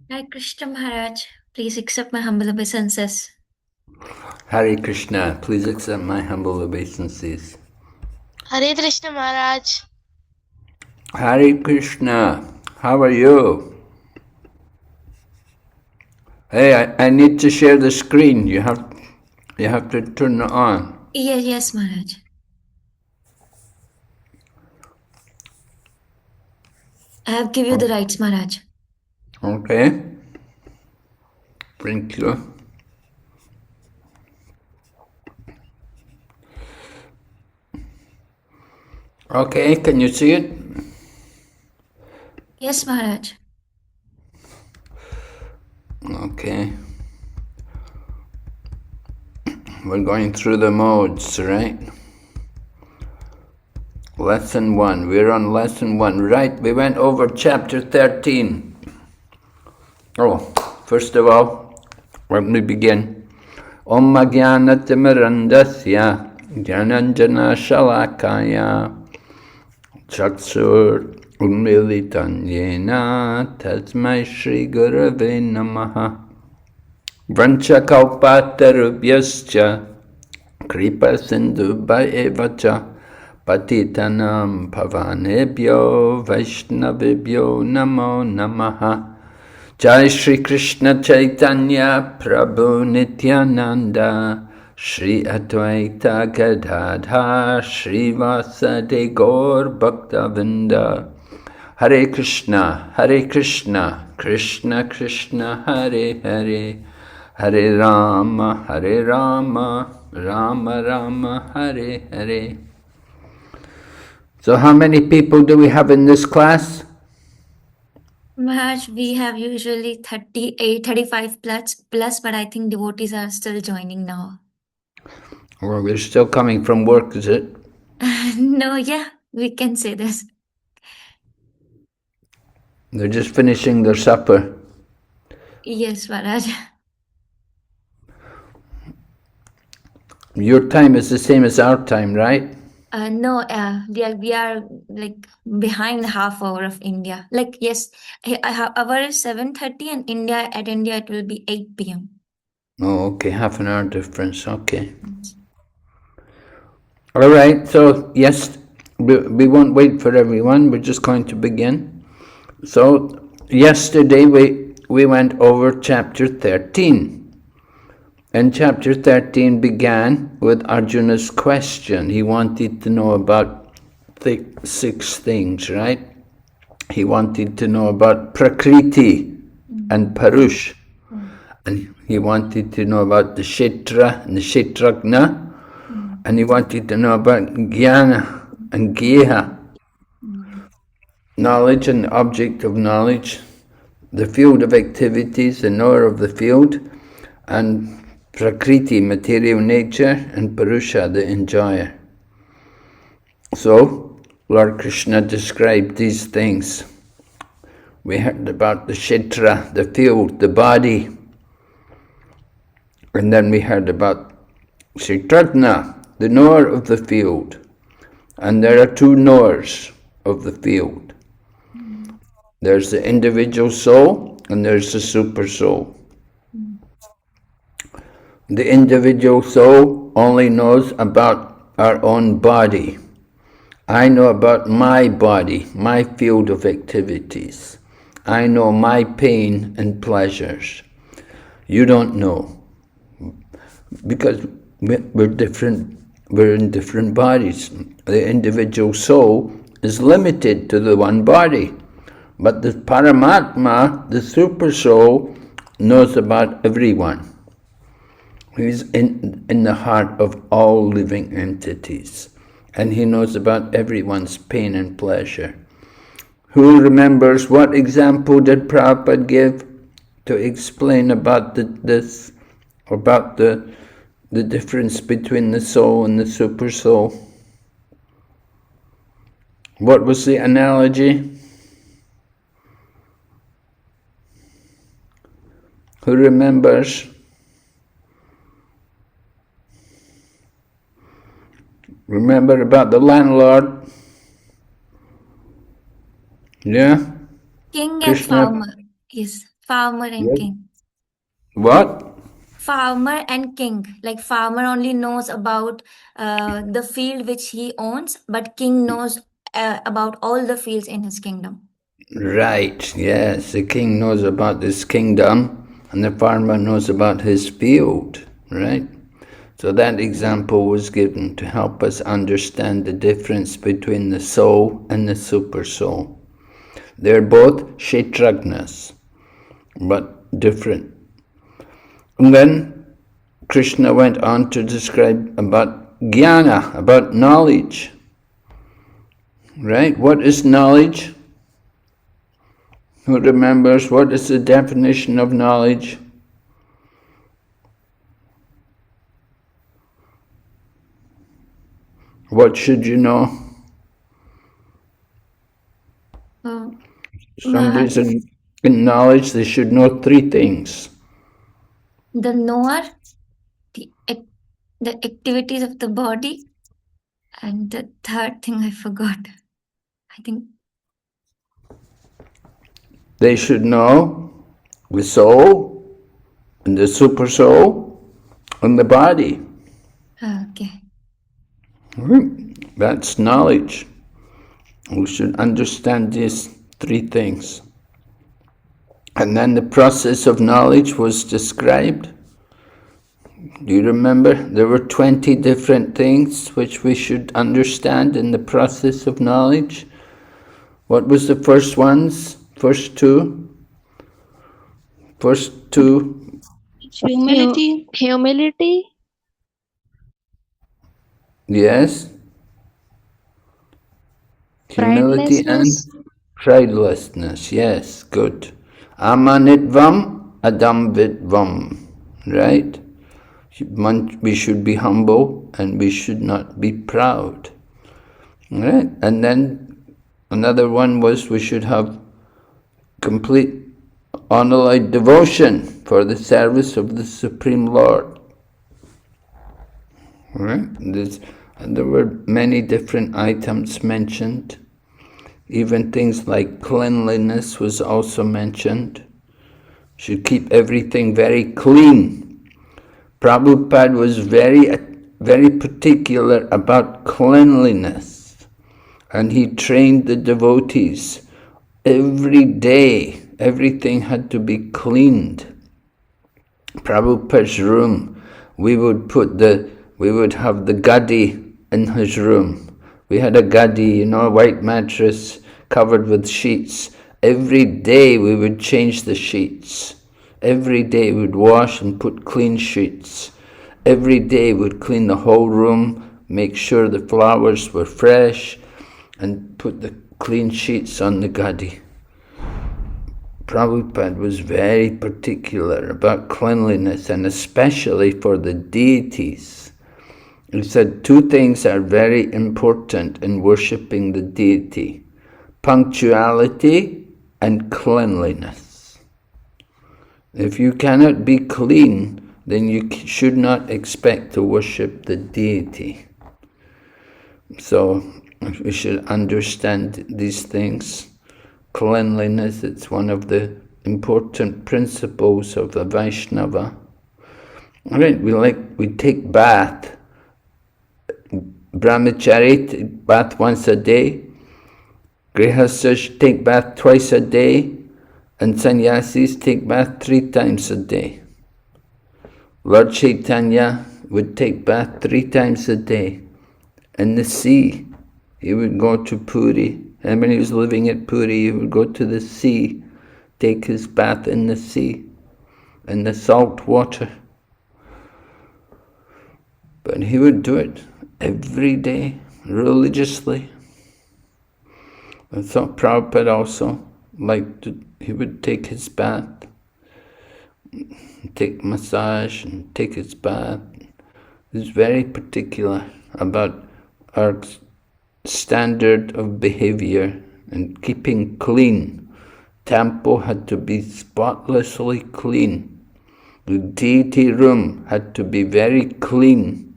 Hare Krishna Maharaj, please accept my humble obeisances. Hare Krishna, please accept my humble obeisances. Hare Krishna Maharaj. Hare Krishna, how are you? Hey, I need to share the screen. You have to turn it on. Yes, Maharaj. I have given you the rights, Maharaj. Okay. Thank you. Okay, can you see it? Yes, Maharaj. Okay. We're going through the modes, right? Lesson 1. We're on lesson 1. Right, we went over chapter 13. Oh, first of all, let me begin. Om Jnanatimirandasya Jnananjana Shalakaya Chaksur Unmilitan Yena Tasmai Shri Gurave Namaha Vranchakalpatarubhyascha Kripa Sindhu Bhaevacha Patitanam Pavanebhyo Vaishnavibhyo Namo Namaha Jai Shri Krishna Chaitanya Prabhu Nityananda Shri Advaita Gadadha Shri Vasade Gaur Bhaktavinda Hare Krishna, Krishna Krishna, Hare Hare, Hare Rama, Rama Rama, Hare Hare. So how many people do we have in this class? Maharaj, we have usually 38, 35 plus, but I think devotees are still joining now. Well, we're still coming from work, is it? No, yeah, we can say this. They're just finishing their supper. Yes, Maharaj. Your time is the same as our time, right? No, we are like behind half hour of India. Like yes, hour is 7:30 and at India it will be 8 p.m. Oh, okay, half an hour difference, okay. All right, so yes, we won't wait for everyone, we're just going to begin. So yesterday we went over chapter 13. And chapter 13 began with Arjuna's question. He wanted to know about 6 things, right? He wanted to know about Prakriti and Parush. And he wanted to know about the Kshetra and the Kshetragna. And he wanted to know about Jnana and Gita. Knowledge and object of knowledge, the field of activities, the knower of the field, and Prakriti, material nature, and Purusha, the enjoyer. So, Lord Krishna described these things. We heard about the Kshetra, the field, the body. And then we heard about Kshetragna, the knower of the field. And there are 2 knowers of the field. There's the individual soul and there's the super soul. The individual soul only knows about our own body. I know about my body, my field of activities. I know my pain and pleasures. You don't know. Because we're different, we're in different bodies. The individual soul is limited to the one body. But the Paramatma, the super soul, knows about everyone. He's in the heart of all living entities. And he knows about everyone's pain and pleasure. Who remembers what example did Prabhupada give to explain about this, about the difference between the soul and the super soul? What was the analogy? Who remembers? Remember about the landlord? Yeah? King Krishna? and farmer. Yes, Farmer and Yes. king. What? Farmer and king. Like farmer only knows about the field which he owns, but king knows about all the fields in his kingdom. Right, yes. The king knows about his kingdom, and the farmer knows about his field, right? So that example was given to help us understand the difference between the soul and the super soul. They're both kshetragnas, but different. And then Krishna went on to describe about jnana, about knowledge. Right? What is knowledge? Who remembers what is the definition of knowledge? What should you know? Uh, Somebody's in knowledge, they should know three things. the knower, the, the activities of the body, and the third thing I forgot. I think. They should know the soul, and the super soul, and the body. Okay. That's knowledge. We should understand these three things. And then the process of knowledge was described. Do you remember? There were 20 different things which we should understand in the process of knowledge. What was the first ones? First two? First two? Humility. Yes. Humility and Pridelessness. pridelessness. Yes, good. Amanitvam adamvitvam. Right? We should be humble and we should not be proud. Right? And then another one was we should have complete unalloyed devotion for the service of the Supreme Lord. Right? And there were many different items mentioned. Even things like cleanliness was also mentioned. Should keep everything very clean. Prabhupada was very particular about cleanliness, and he trained the devotees. Every day, everything had to be cleaned. Prabhupada's room, we would have the gaddi in his room. We had a gaddi, a white mattress covered with sheets. Every day we would change the sheets. Every day we'd wash and put clean sheets. Every day we'd clean the whole room, make sure the flowers were fresh, and put the clean sheets on the gaddi. Prabhupada was very particular about cleanliness, and especially for the deities. He said two things are very important in worshipping the deity: punctuality and cleanliness. If you cannot be clean, then you should not expect to worship the deity. So we should understand these things. Cleanliness, it's one of the important principles of the Vaishnava. Right, we take bath. Brahmachari take bath once a day. Grihasthas take bath twice a day. And sannyasis take bath 3 times a day. Lord Chaitanya would take bath 3 times a day in the sea. He would go to Puri, and when he was living at Puri, he would go to the sea, take his bath in the sea, in the salt water. But he would do it every day, religiously. I thought Prabhupada also he would take his bath, take massage and take his bath. He's very particular about our standard of behavior and keeping clean. Temple had to be spotlessly clean. The deity room had to be very clean.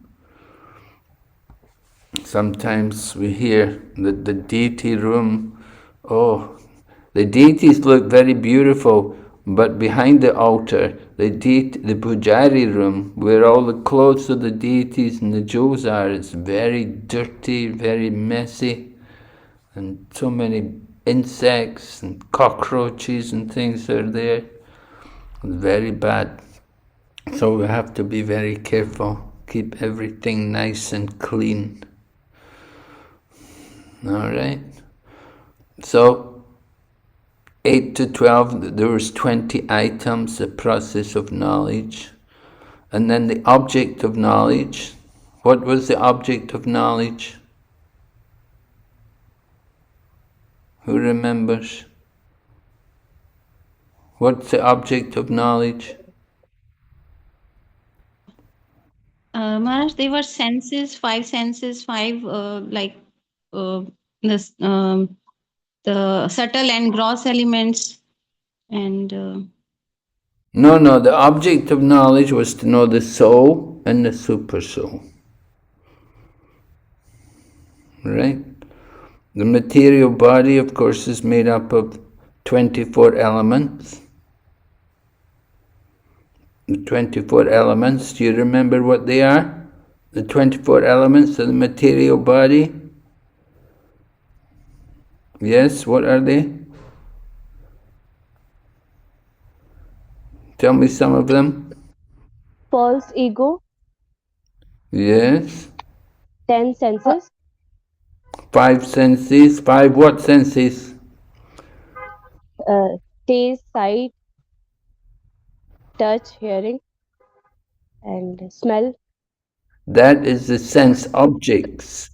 Sometimes we hear that the deity room, the deities look very beautiful But behind the altar, the pujari room, where all the clothes of the deities and the jewels are, is very dirty, very messy, and so many insects and cockroaches and things are there. Very bad. So we have to be very careful, keep everything nice and clean. All right. So 8 to 12, there was 20 items, the process of knowledge. And then the object of knowledge. What was the object of knowledge? Who remembers? What's the object of knowledge? Maharaj, they were senses, five, uh, this, the subtle and gross elements, and No, the object of knowledge was to know the soul and the super soul. Right? The material body, of course, is made up of 24 elements. The 24 elements, do you remember what they are? The 24 elements of the material body? Yes, what are they? Tell me some of them. False ego, Yes. 10 senses, 5 senses. 5 what senses? taste, sight, touch, hearing, and smell. That is the sense objects.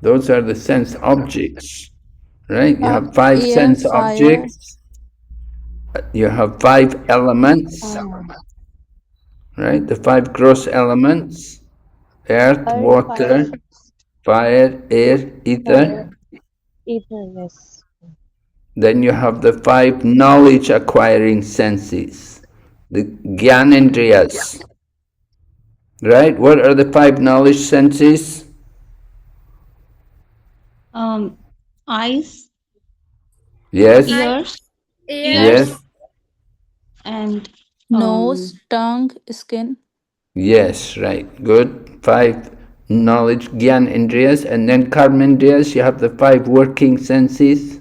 Those are the sense objects. Right? You have 5 Air, sense fire, objects. You have 5 elements. Right? The 5 gross elements. Earth, water, fire, air, ether. Ether, yes. Then you have the 5 knowledge acquiring senses. The Gyanendriyas. Right? What are the 5 knowledge senses? eyes, Yes. ears, Yes. and nose, tongue, skin, Yes, right. Good. 5 knowledge, Gyanendriyas. And then Karmendriyas, you have the 5 working senses.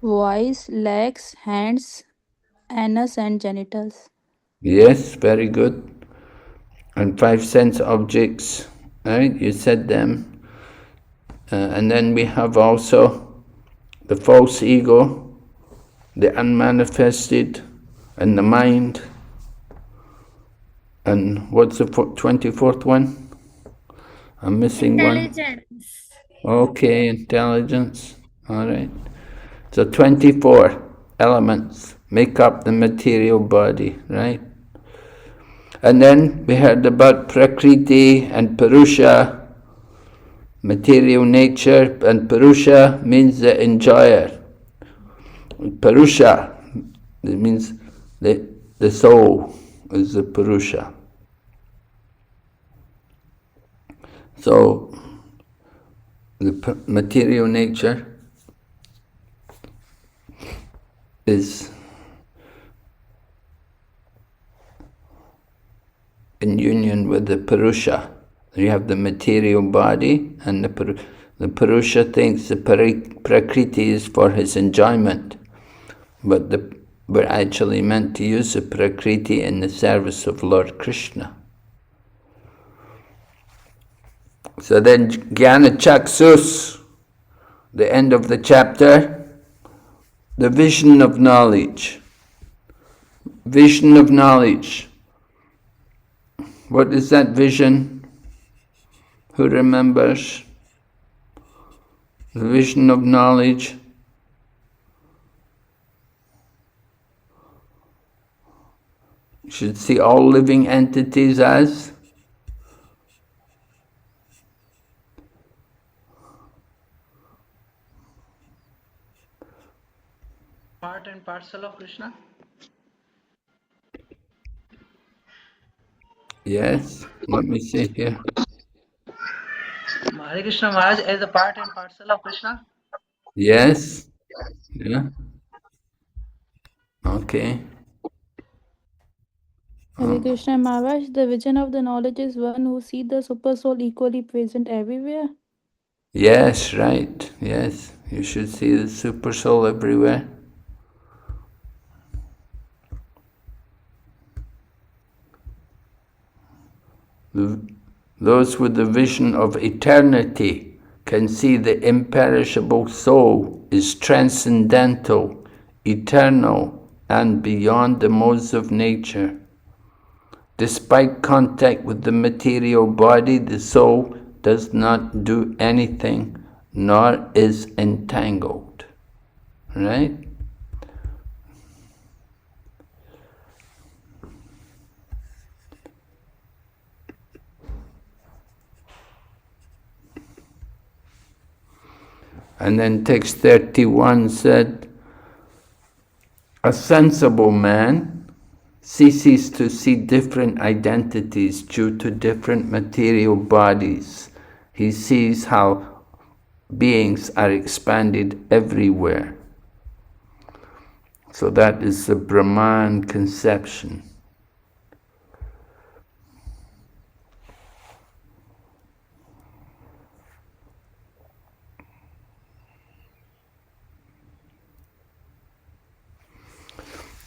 voice, legs, hands, anus, and genitals. Yes, very good. And 5 sense objects. Right? You said them. And then we have also the false ego, the unmanifested, and the mind. And what's the 24th one? I'm missing Intelligence. one. Okay, intelligence. All right. So 24 elements make up the material body, right? And then we heard about Prakriti and Purusha, material nature, and Purusha means the enjoyer. Purusha, it means the soul is the Purusha. So, the material nature is in union with the Purusha. You have the material body, and the Purusha thinks the Prakriti is for his enjoyment, but we're actually meant to use the Prakriti in the service of Lord Krishna. So then Jnana Chaksus, the end of the chapter, the vision of knowledge. Vision of knowledge. What is that vision? Who remembers? The vision of knowledge. You should see all living entities as part and parcel of Krishna? Yes, let me see here. Hare Krishna Maharaj as a part and parcel of Krishna? Yes, yeah. Okay. Hare Krishna Maharaj, the vision of the knowledge is one who sees the super soul equally present everywhere. Yes, right. Yes, you should see the super soul everywhere. Those with the vision of eternity can see the imperishable soul is transcendental, eternal, and beyond the modes of nature. Despite contact with the material body, the soul does not do anything, nor is entangled. Right? And then text 31 said, a sensible man ceases to see different identities due to different material bodies. He sees how beings are expanded everywhere. So that is the Brahman conception.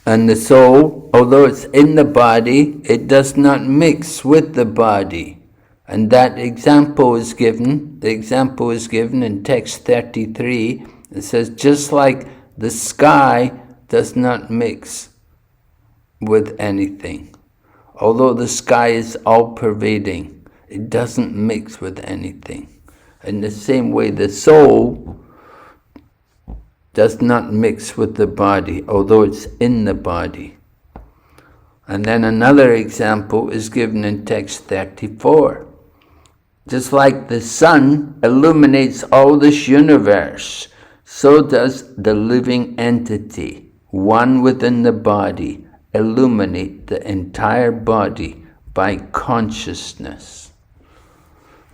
And the soul, although it's in the body, it does not mix with the body. And that example is given, the example is given in text 33. It says, just like the sky does not mix with anything. Although the sky is all-pervading, it doesn't mix with anything. In the same way, the soul does not mix with the body, although it's in the body. And then another example is given in text 34. Just like the sun illuminates all this universe, so does the living entity, one within the body, illuminate the entire body by consciousness.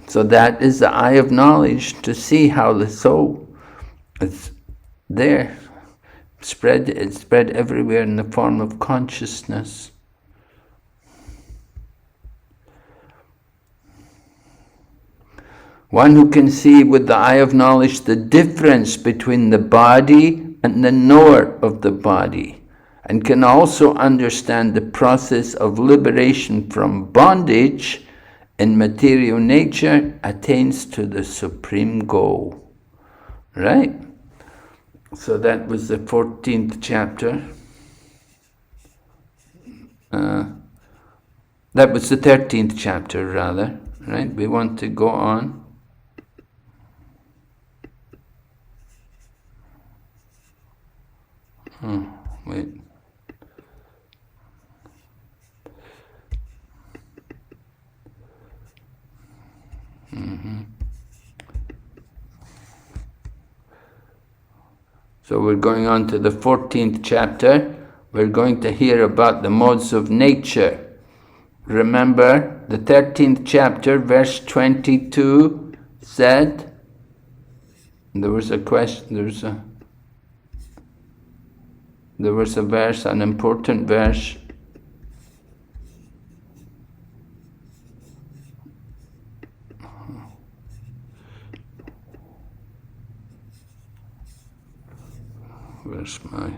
So that is the eye of knowledge, to see how the soul is there, it's spread everywhere in the form of consciousness. One who can see with the eye of knowledge the difference between the body and the knower of the body, and can also understand the process of liberation from bondage in material nature, attains to the supreme goal. Right? So that was the 14th chapter. That was the 13th chapter, rather. Right? We want to go on. Wait. So we're going on to the 14th chapter. We're going to hear about the modes of nature. Remember, the 13th chapter, verse 22 said, there was a question, there was a verse, an important verse. Where's my...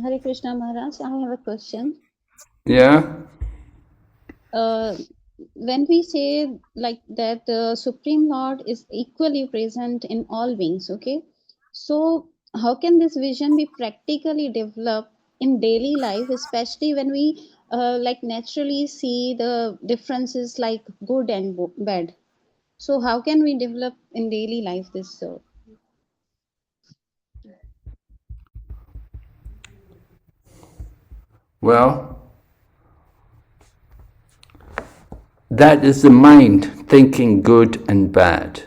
Hare Krishna Maharaj, I have a question. Yeah? When we say like that Supreme Lord is equally present in all beings, okay? So how can this vision be practically developed in daily life, especially when we like naturally see the differences like good and bad? So how can we develop in daily life this? Well, that is the mind thinking good and bad.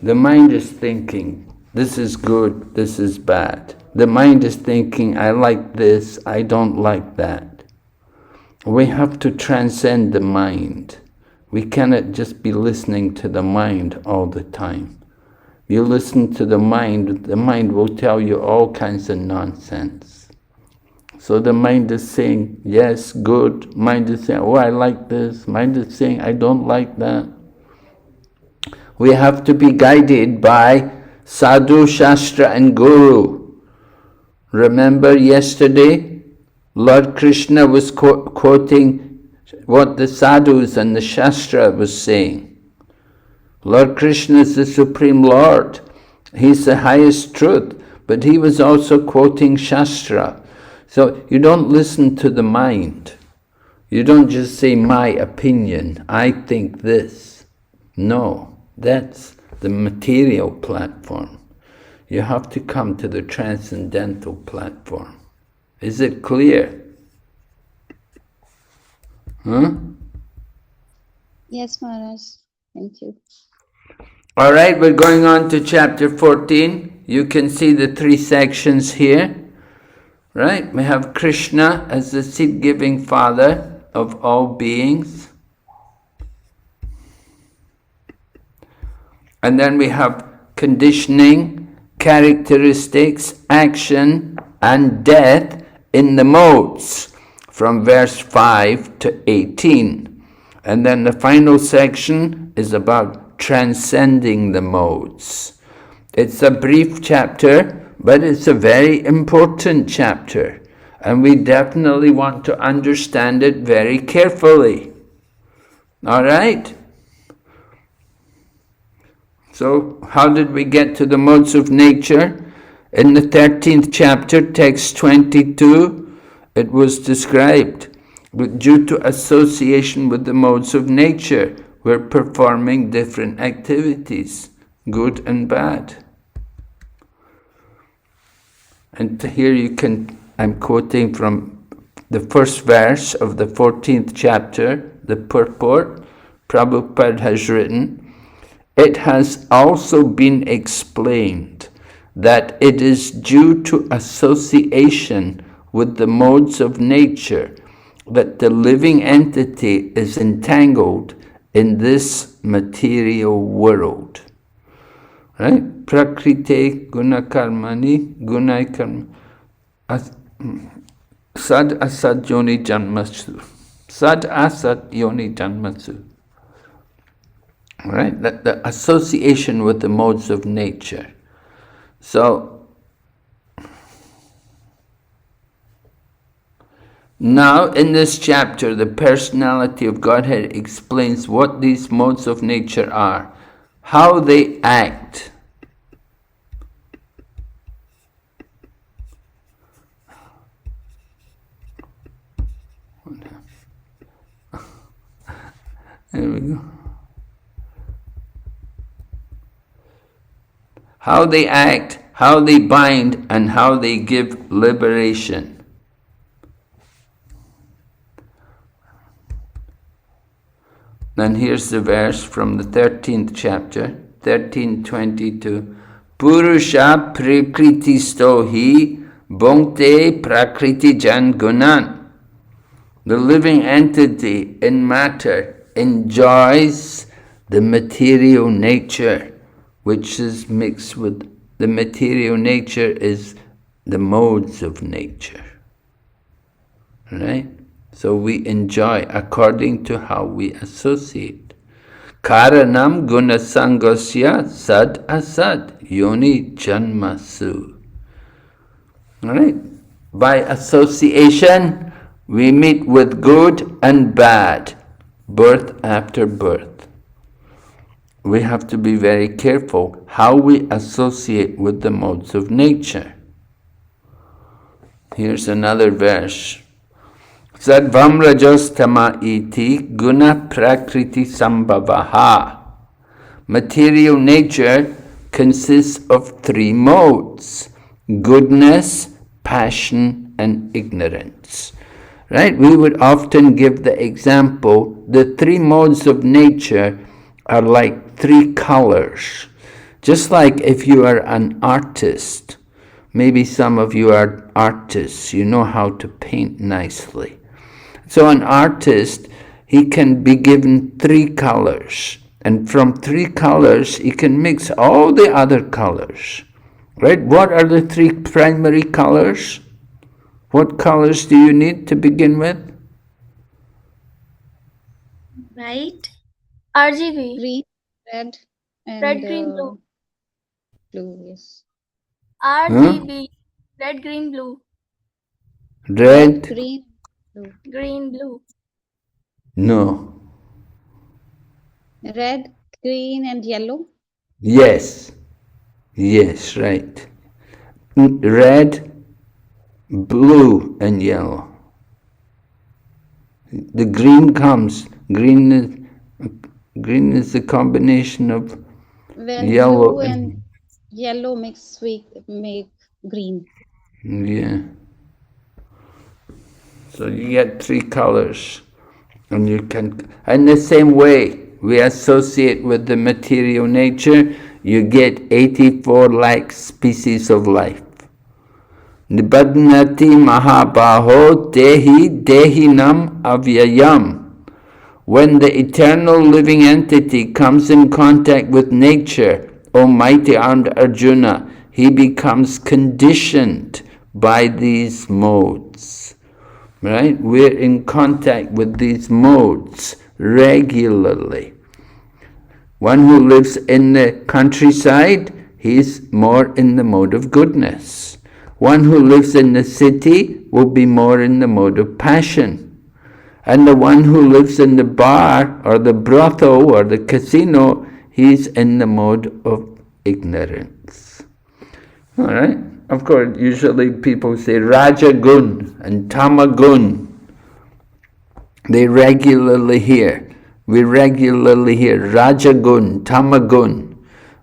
The mind is thinking, this is good, this is bad. The mind is thinking, I like this, I don't like that. We have to transcend the mind. We cannot just be listening to the mind all the time. You listen to the mind will tell you all kinds of nonsense. So the mind is saying, yes, good. Mind is saying, oh, I like this. Mind is saying, I don't like that. We have to be guided by Sadhu, Shastra and Guru. Remember yesterday, Lord Krishna was quoting what the Sadhus and the Shastra was saying. Lord Krishna is the Supreme Lord. He's the highest truth. But he was also quoting Shastra. So you don't listen to the mind. You don't just say, my opinion, I think this. No. That's the material platform. You have to come to the transcendental platform. Is it clear? Huh? Yes, Maharaj. Thank you. All right, we're going on to chapter 14. You can see the three sections here. Right? We have Krishna as the seed-giving father of all beings. And then we have conditioning, characteristics, action, and death in the modes from verse 5 to 18. And then the final section is about transcending the modes. It's a brief chapter, but it's a very important chapter. And we definitely want to understand it very carefully. All right? So, how did we get to the modes of nature? In the 13th chapter, text 22, it was described. Due to association with the modes of nature, we're performing different activities, good and bad. And here I'm quoting from the first verse of the 14th chapter, the purport. Prabhupada has written, it has also been explained that it is due to association with the modes of nature that the living entity is entangled in this material world. Right? Prakriti gunakarmani gunaikarma sad asad yoni janmasu. Sad asad yoni janmasu. Right? The association with the modes of nature. So, now in this chapter, the personality of Godhead explains what these modes of nature are, how they act. There we go. How they act, how they bind, and how they give liberation. Then here's the verse from the 13th chapter, 13:22. Purusha prakriti stohi bhongte prakriti jan gunan. The living entity in matter enjoys the material nature, which is mixed with the material nature is the modes of nature. Right? So we enjoy according to how we associate. Karanam gunasangasya sad asad yoni janmasu. All right? By association, we meet with good and bad, birth after birth. We have to be very careful how we associate with the modes of nature. Here's another verse. Sarvam rajostama iti guna prakriti sambhavaha. Material nature consists of three modes: goodness, passion, and ignorance. Right? We would often give the example, the three modes of nature are like three colors. Just like if you are an artist, maybe some of you are artists, you know how to paint nicely. So an artist, he can be given three colors. And from three colors, he can mix all the other colors. Right? What are the three primary colors? What colors do you need to begin with? Right? RGB. Green, red, and Red, green, blue. blue. Yes. RGB. Red, green, blue. Red, Red? green, blue. Green, blue. No. Red, green, and yellow. Yes. Yes, right. Red, blue, and yellow. The green comes. Green is the combination of When yellow blue and yellow mix, we make green. yeah. So you get three colors, and you can. In the same way, we associate with the material nature. You get 84 lakh species of life. Nibadnati mahabaho dehi dehinam avyayam. When the eternal living entity comes in contact with nature, O mighty armed Arjuna, he becomes conditioned by these modes. Right? We're in contact with these modes regularly. One who lives in the countryside, he's more in the mode of goodness. One who lives in the city will be more in the mode of passion. And the one who lives in the bar or the brothel or the casino, he's in the mode of ignorance. All right? Of course, usually people say Rajagun and Tamagun. They regularly hear. We regularly hear Rajagun, Tamagun.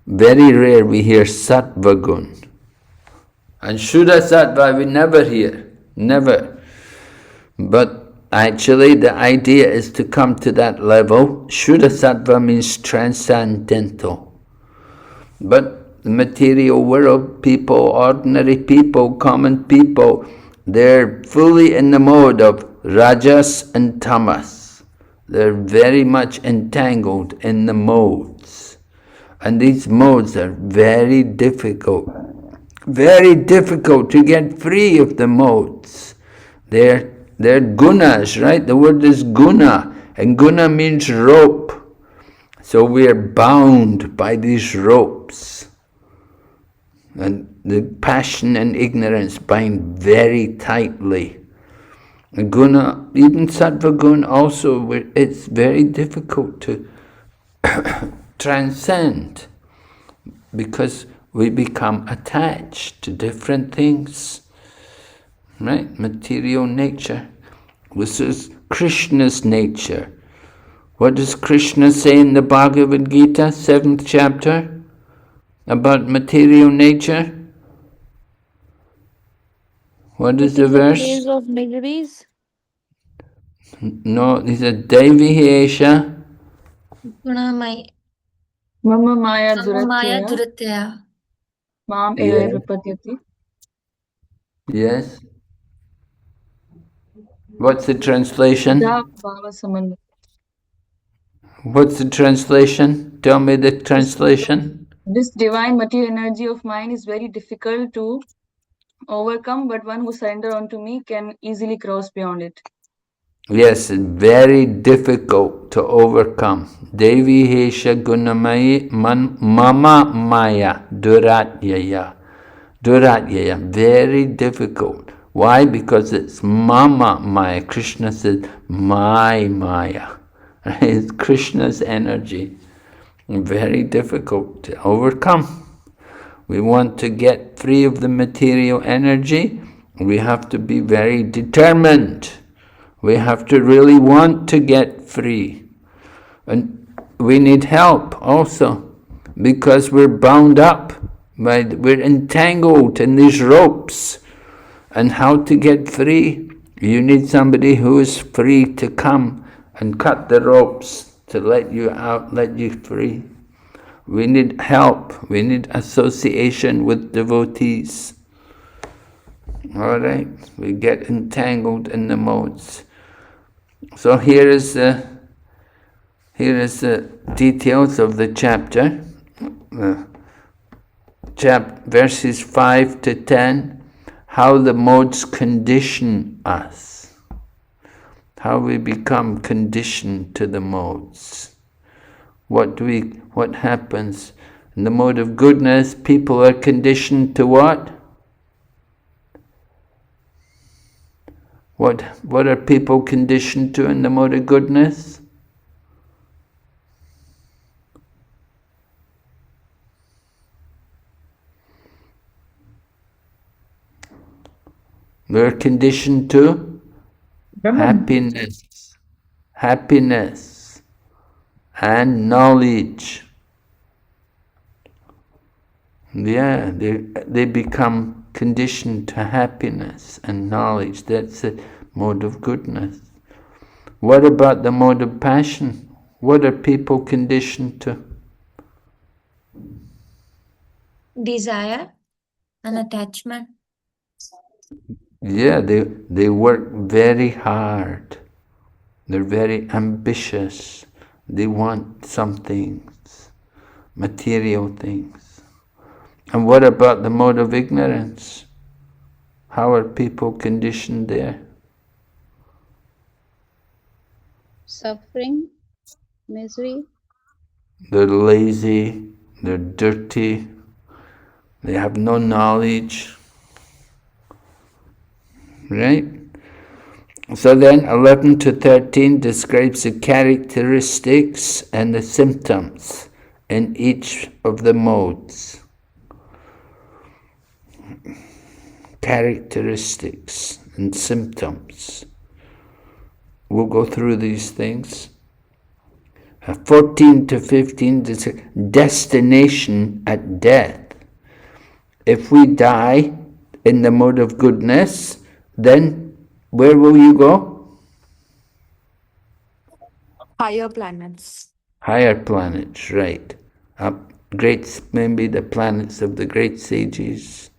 Very rare we hear Sattvagun. And Shuddha Sattva we never hear. Never. But actually the idea is to come to that level. Shuddha Sattva means transcendental. But the material world, people, ordinary people, common people, they're fully in the mode of Rajas and Tamas. They're very much entangled in the modes. And these modes are very difficult to get free of the modes. They're gunas, right? The word is guna, and guna means rope. So we are bound by these ropes. And the passion and ignorance bind very tightly. And guna, even sattva guna also, it's very difficult to transcend because we become attached to different things. Right? Material nature. This is Krishna's nature. What does Krishna say in the Bhagavad Gita, 7th chapter, about material nature? What is the verse? Days of miseries. No, he said, Devi Esha. Gunamaya Mama Maya Maya Duratya Duratya. Mam Yeah. Eva Vipadyati. Yes. What's the translation? Da Bhava Samanda. What's the translation? Tell me the translation. This divine material energy of mine is very difficult to overcome, but one who surrenders unto me can easily cross beyond it. Yes, it's very difficult to overcome. Devi Hesha Gunamai Mama Maya Duratyaya. Duratyaya, very difficult. Why? Because it's Mama Maya. Krishna says, my Maya. It's Krishna's energy. Very difficult to overcome. We want to get free of the material energy. We have to be very determined. We have to really want to get free. And we need help also, because we're bound up, we're entangled in these ropes. And how to get free? You need somebody who is free to come and cut the ropes, to let you out, let you free. We need help. We need association with devotees. All right? We get entangled in the modes. So here is the details of the chapter. Verses 5 to 10. How the modes condition us. How we become conditioned to the modes. What happens? In the mode of goodness, people are conditioned to what? What are people conditioned to in the mode of goodness? We're conditioned to happiness and knowledge. Yeah, they become conditioned to happiness and knowledge. That's the mode of goodness. What about the mode of passion? What are people conditioned to? Desire and attachment. Yeah, they work very hard. They're very ambitious. They want some things, material things. And what about the mode of ignorance? How are people conditioned there? Suffering, misery. They're lazy, they're dirty, they have no knowledge. Right? So then 11 to 13 describes the characteristics and the symptoms in each of the modes. Characteristics and symptoms. We'll go through these things. 14 to 15 destination at death. If we die in the mode of goodness, then where will you go? Higher planets. Higher planets, right. Maybe the planets of the great sages.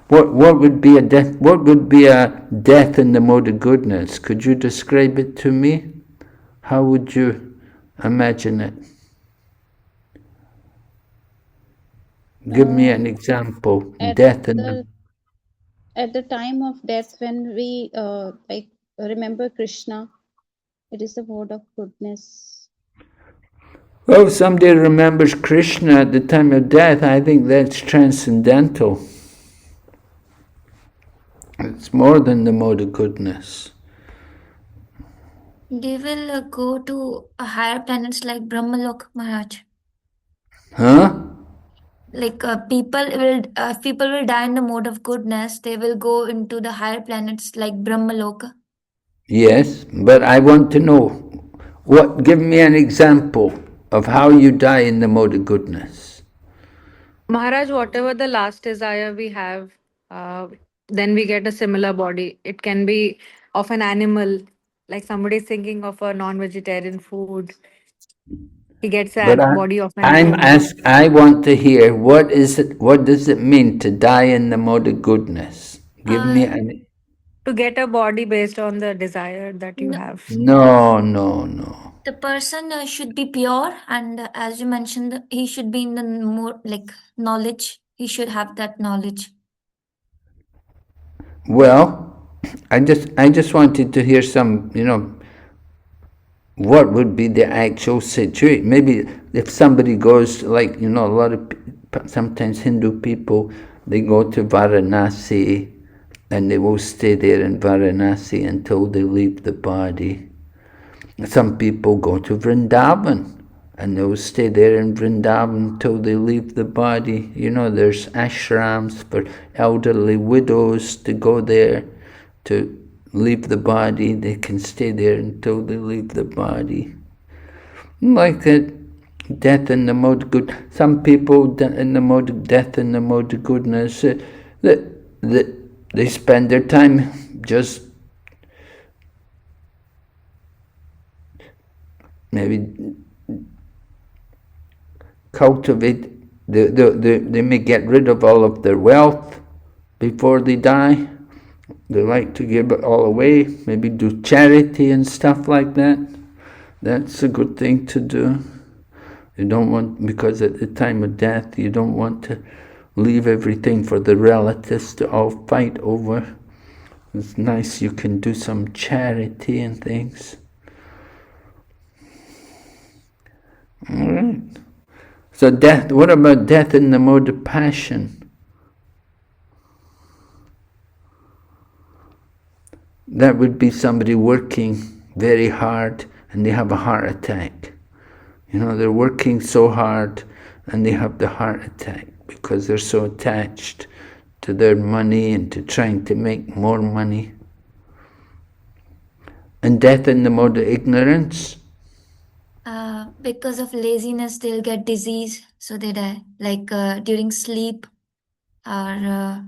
What would be a death? What would be a death in the mode of goodness? Could you describe it to me? How would you imagine it? Give me an example. Death in the... At the time of death, when we remember Krishna, it is the mode of goodness. Well, if somebody remembers Krishna at the time of death, I think that's transcendental. It's more than the mode of goodness. They will go to higher planets like Brahmalok, Maharaj. Huh? Like people will die in the mode of goodness. They will go into the higher planets like Brahmaloka. Yes, but I want to know, give me an example of how you die in the mode of goodness. Maharaj, whatever the last desire we have, then we get a similar body. It can be of an animal, like somebody is thinking of a non-vegetarian food. He gets a But body of an animal. I want to hear, what does it mean to die in the mode of goodness? Give me an... To get a body based on the desire that you have. No. The person should be pure, and as you mentioned, he should be in the more like knowledge. He should have that knowledge. Well, I just wanted to hear some, what would be the actual situation. Maybe if somebody goes, like, a lot of, sometimes Hindu people they go to Varanasi and they will stay there in Varanasi until they leave the body. Some people go to Vrindavan and they will stay there in Vrindavan until they leave the body. You know, there's ashrams for elderly widows to go there to leave the body. They can stay there until they leave the body. Like that, death in the mode of good. Some people in the mode of death in the mode of goodness, they spend their time just maybe cultivate. They may get rid of all of their wealth before they die. They like to give it all away, maybe do charity and stuff like that. That's a good thing to do. You don't want, because at the time of death, you don't want to leave everything for the relatives to all fight over. It's nice you can do some charity and things. All right. So death, what about death in the mode of passion? That would be somebody working very hard and they have a heart attack. You know, they're working so hard and they have the heart attack because they're so attached to their money and to trying to make more money. And death in the mode of ignorance? Because of laziness, they'll get disease, so they die. Like during sleep or...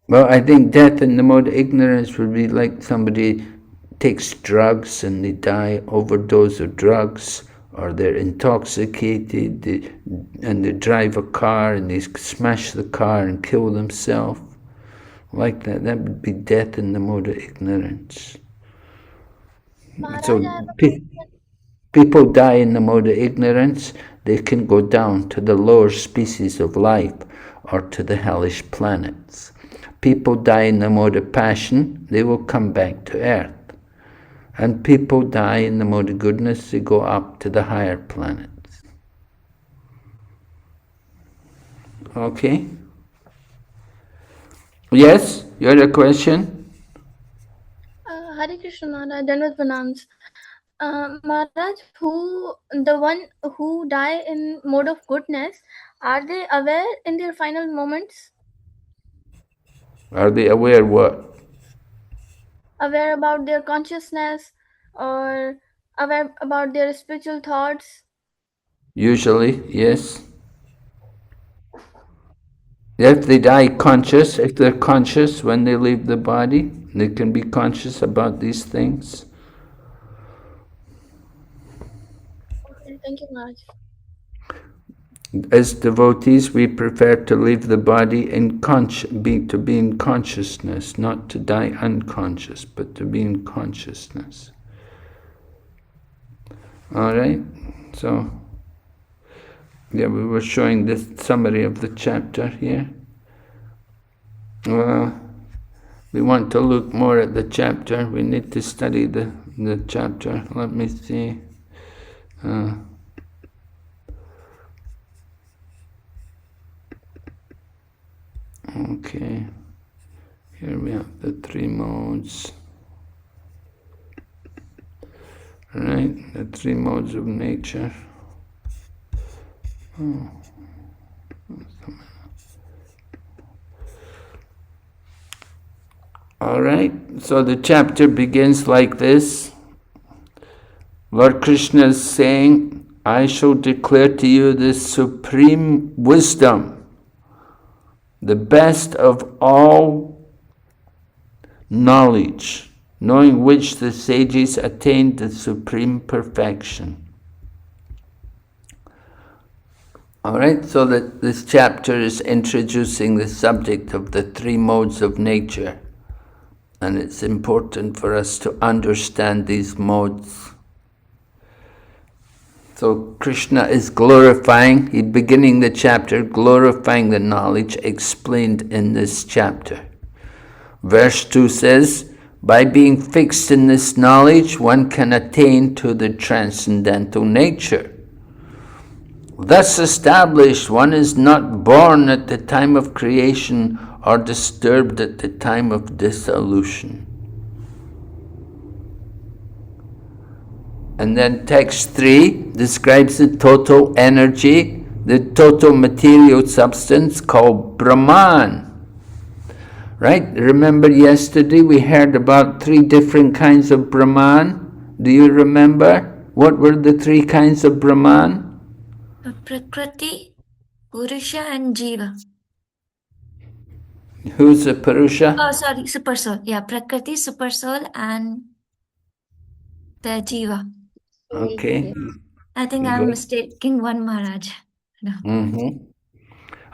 Well, I think death in the mode of ignorance would be like somebody takes drugs and they die, overdose of drugs, or they're intoxicated and they drive a car and they smash the car and kill themselves. Like that, that would be death in the mode of ignorance. So people die in the mode of ignorance, they can go down to the lower species of life or to the hellish planets. People die in the mode of passion, they will come back to earth. And people die in the mode of goodness, they go up to the higher planets. Okay? Yes? You had a question? Hare Krishna Maharaj, Dandavat Pranams. Maharaj, the one who die in mode of goodness, are they aware in their final moments? Are they aware what? Aware about their consciousness or aware about their spiritual thoughts? Usually, yes. If they die conscious, if they're conscious when they leave the body, they can be conscious about these things. Okay, thank you, Maharaj. As devotees, we prefer to leave the body to be in consciousness, not to die unconscious, but to be in consciousness. All right, so yeah, we were showing this summary of the chapter here. We want to look more at the chapter. We need to study the chapter. Let me see. Okay, here we have the three modes. Right, the three modes of nature. All right, so the chapter begins like this. Lord Krishna is saying, I shall declare to you this supreme wisdom, the best of all knowledge, knowing which the sages attained the supreme perfection. All right, so this chapter is introducing the subject of the three modes of nature. And it's important for us to understand these modes. So Krishna is glorifying, he's beginning the chapter, glorifying the knowledge explained in this chapter. Verse 2 says, by being fixed in this knowledge, one can attain to the transcendental nature. Thus established, one is not born at the time of creation or disturbed at the time of dissolution. And then text 3 describes the total energy, the total material substance called Brahman. Right? Remember yesterday we heard about 3 different kinds of Brahman? Do you remember? What were the 3 kinds of Brahman? Prakriti, Purusha and Jiva. Who's the Purusha? Oh, sorry, Super Soul. Yeah, Prakriti, Super Soul and the Jiva. Okay. I think I'm mistaking one Maharaj. No. Mm-hmm.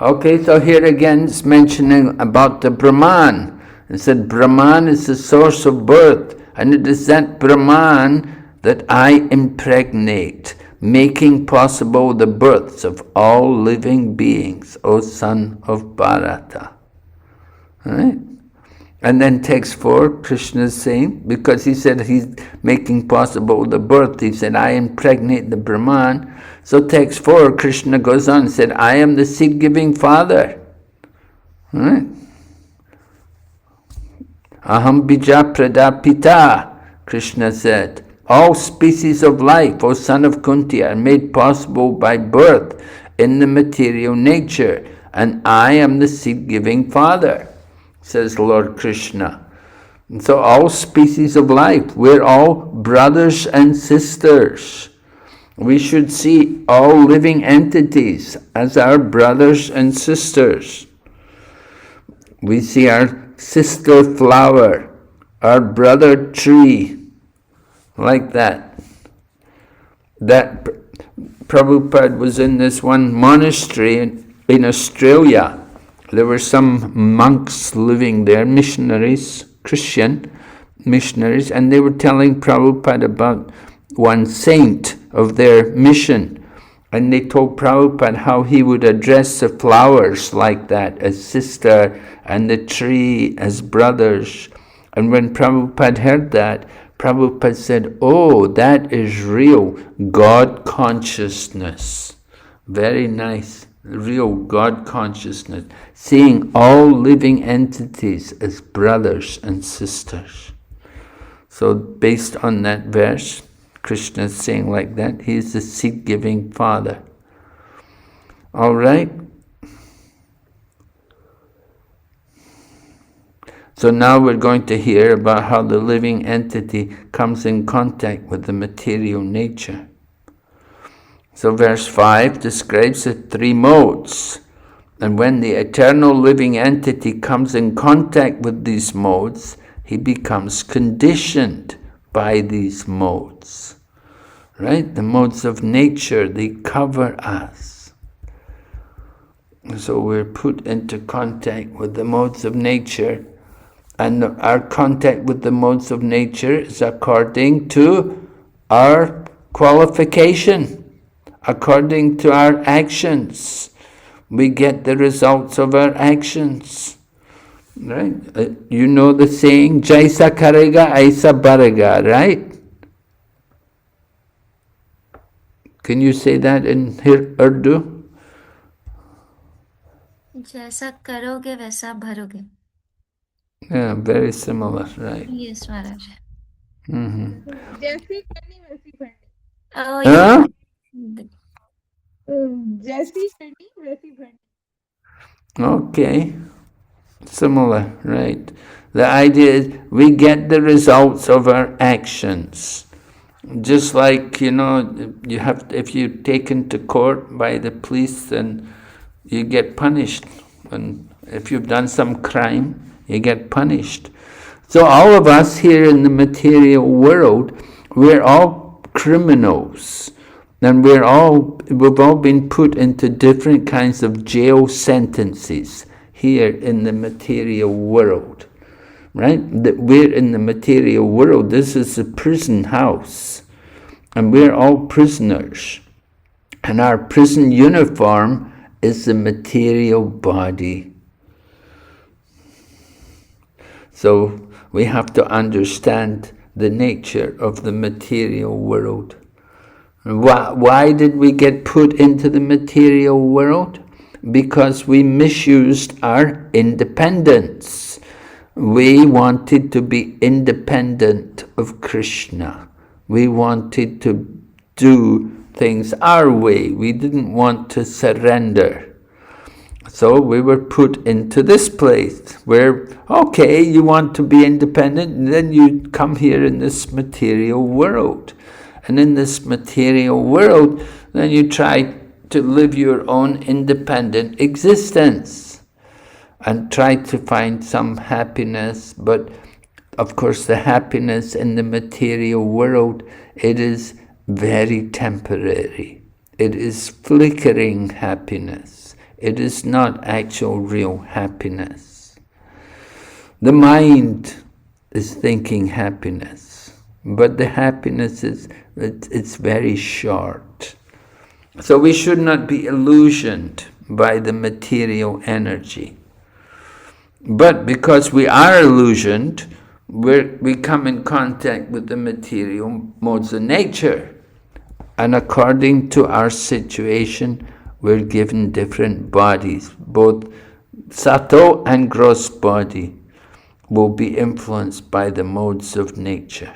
Okay, so here again it's mentioning about the Brahman. It said Brahman is the source of birth, and it is that Brahman that I impregnate, making possible the births of all living beings, O son of Bharata. Right? And then text 4, Krishna is saying, because he said he's making possible the birth, he said, I impregnate the Brahman. So text 4, Krishna goes on and said, I am the seed-giving father. Right? Aham bija pradapita, Krishna said. All species of life, O son of Kunti, are made possible by birth in the material nature, and I am the seed-giving father, says Lord Krishna. And so all species of life, we're all brothers and sisters. We should see all living entities as our brothers and sisters. We see our sister flower, our brother tree, like that. That Prabhupada was in this one monastery in Australia. There were some monks living there, missionaries, Christian missionaries, and they were telling Prabhupada about one saint of their mission. And they told Prabhupada how he would address the flowers like that, as sister, and the tree as brothers. And when Prabhupada heard that, Prabhupada said, oh, that is real God consciousness. Very nice. Real God consciousness, seeing all living entities as brothers and sisters. So based on that verse, Krishna is saying like that, he is the seed-giving father. All right? So now we're going to hear about how the living entity comes in contact with the material nature. So verse 5 describes the 3 modes. And when the eternal living entity comes in contact with these modes, he becomes conditioned by these modes. Right? The modes of nature, they cover us. So we're put into contact with the modes of nature, and our contact with the modes of nature is according to our qualification. According to our actions, we get the results of our actions. Right? You know the saying, Jaisa karega, aisa barega, right? Can you say that in Urdu? Jaisa karoge, vaisa bharoge. Yeah, very similar, right? Yes, Maharaj. Mm-hmm. Jaisi karni, waisi bharni. Oh, yeah. Jaisi karni, waisi bharni. Okay. Similar, right? The idea is we get the results of our actions. Just like, you know, you have, if you're taken to court by the police, then you get punished. And if you've done some crime, you get punished. So all of us here in the material world, we're all criminals. And we've all been put into different kinds of jail sentences here in the material world. Right? That we're in the material world. This is a prison house. And we're all prisoners. And our prison uniform is the material body. So we have to understand the nature of the material world. Why did we get put into the material world? Because we misused our independence. We wanted to be independent of Krishna. We wanted to do things our way. We didn't want to surrender. So we were put into this place where, okay, you want to be independent, and then you come here in this material world. And in this material world, then you try to live your own independent existence and try to find some happiness. But of course, the happiness in the material world, it is very temporary. It is flickering happiness. It is not actual real happiness. The mind is thinking happiness, but the happiness it's very short. So we should not be illusioned by the material energy. But because we are illusioned, we come in contact with the material modes of nature. And according to our situation, we're given different bodies. Both subtle and gross body will be influenced by the modes of nature.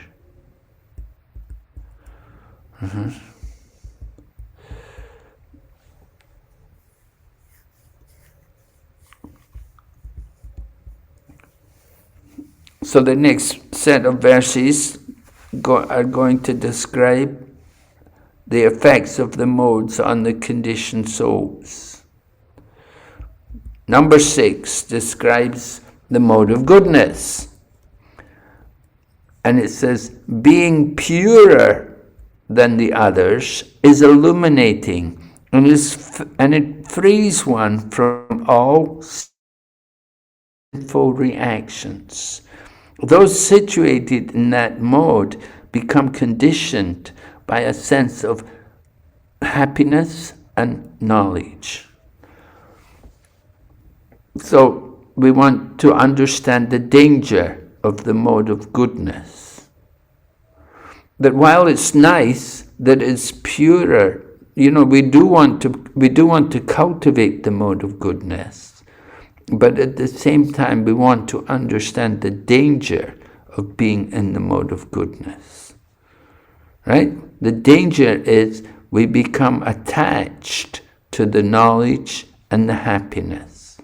So the next set of verses are going to describe the effects of the modes on the conditioned souls. Number 6 describes the mode of goodness. And it says, being purer than the others is illuminating, and it frees one from all sinful reactions. Those situated in that mode become conditioned by a sense of happiness and knowledge. So we want to understand the danger of the mode of goodness. That while it's nice that it's purer, we do want to cultivate the mode of goodness. But at the same time, we want to understand the danger of being in the mode of goodness. Right? The danger is we become attached to the knowledge and the happiness.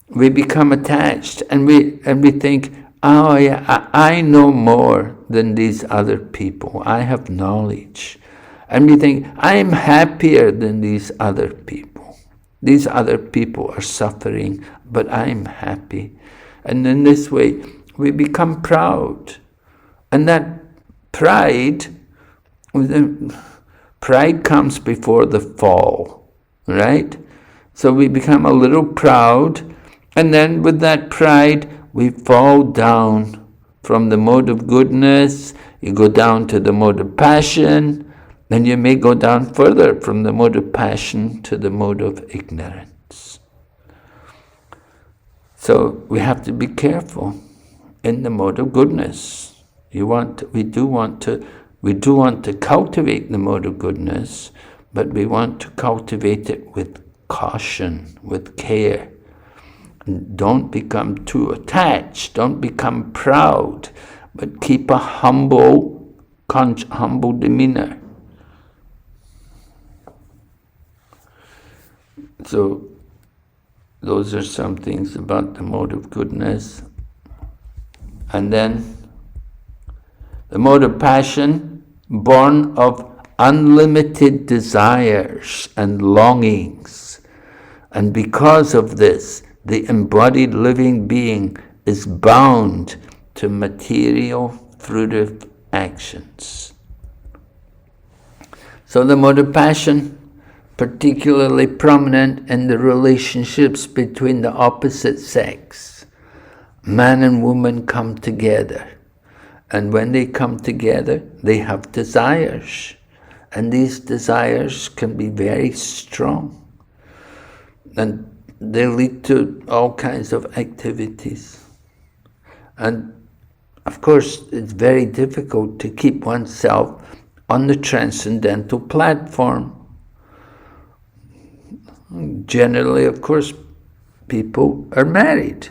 We become attached and we think, oh yeah, I know more than these other people. I have knowledge. And we think, I'm happier than these other people. These other people are suffering, but I'm happy. And in this way, we become proud. And that pride comes before the fall, right? So we become a little proud, and then with that pride, we fall down from the mode of goodness. You go down to the mode of passion, then you may go down further from the mode of passion to the mode of ignorance. So we have to be careful in the mode of goodness. We do want to cultivate the mode of goodness, but we want to cultivate it with caution, with care. And don't become too attached, don't become proud, but keep a humble demeanor. So those are some things about the mode of goodness. And then the mode of passion, born of unlimited desires and longings. And because of this, the embodied living being is bound to material fruitive actions. So the mode of passion, particularly prominent in the relationships between the opposite sex. Man and woman come together. And when they come together, they have desires. And these desires can be very strong. And they lead to all kinds of activities. And of course, it's very difficult to keep oneself on the transcendental platform. Generally, of course, people are married.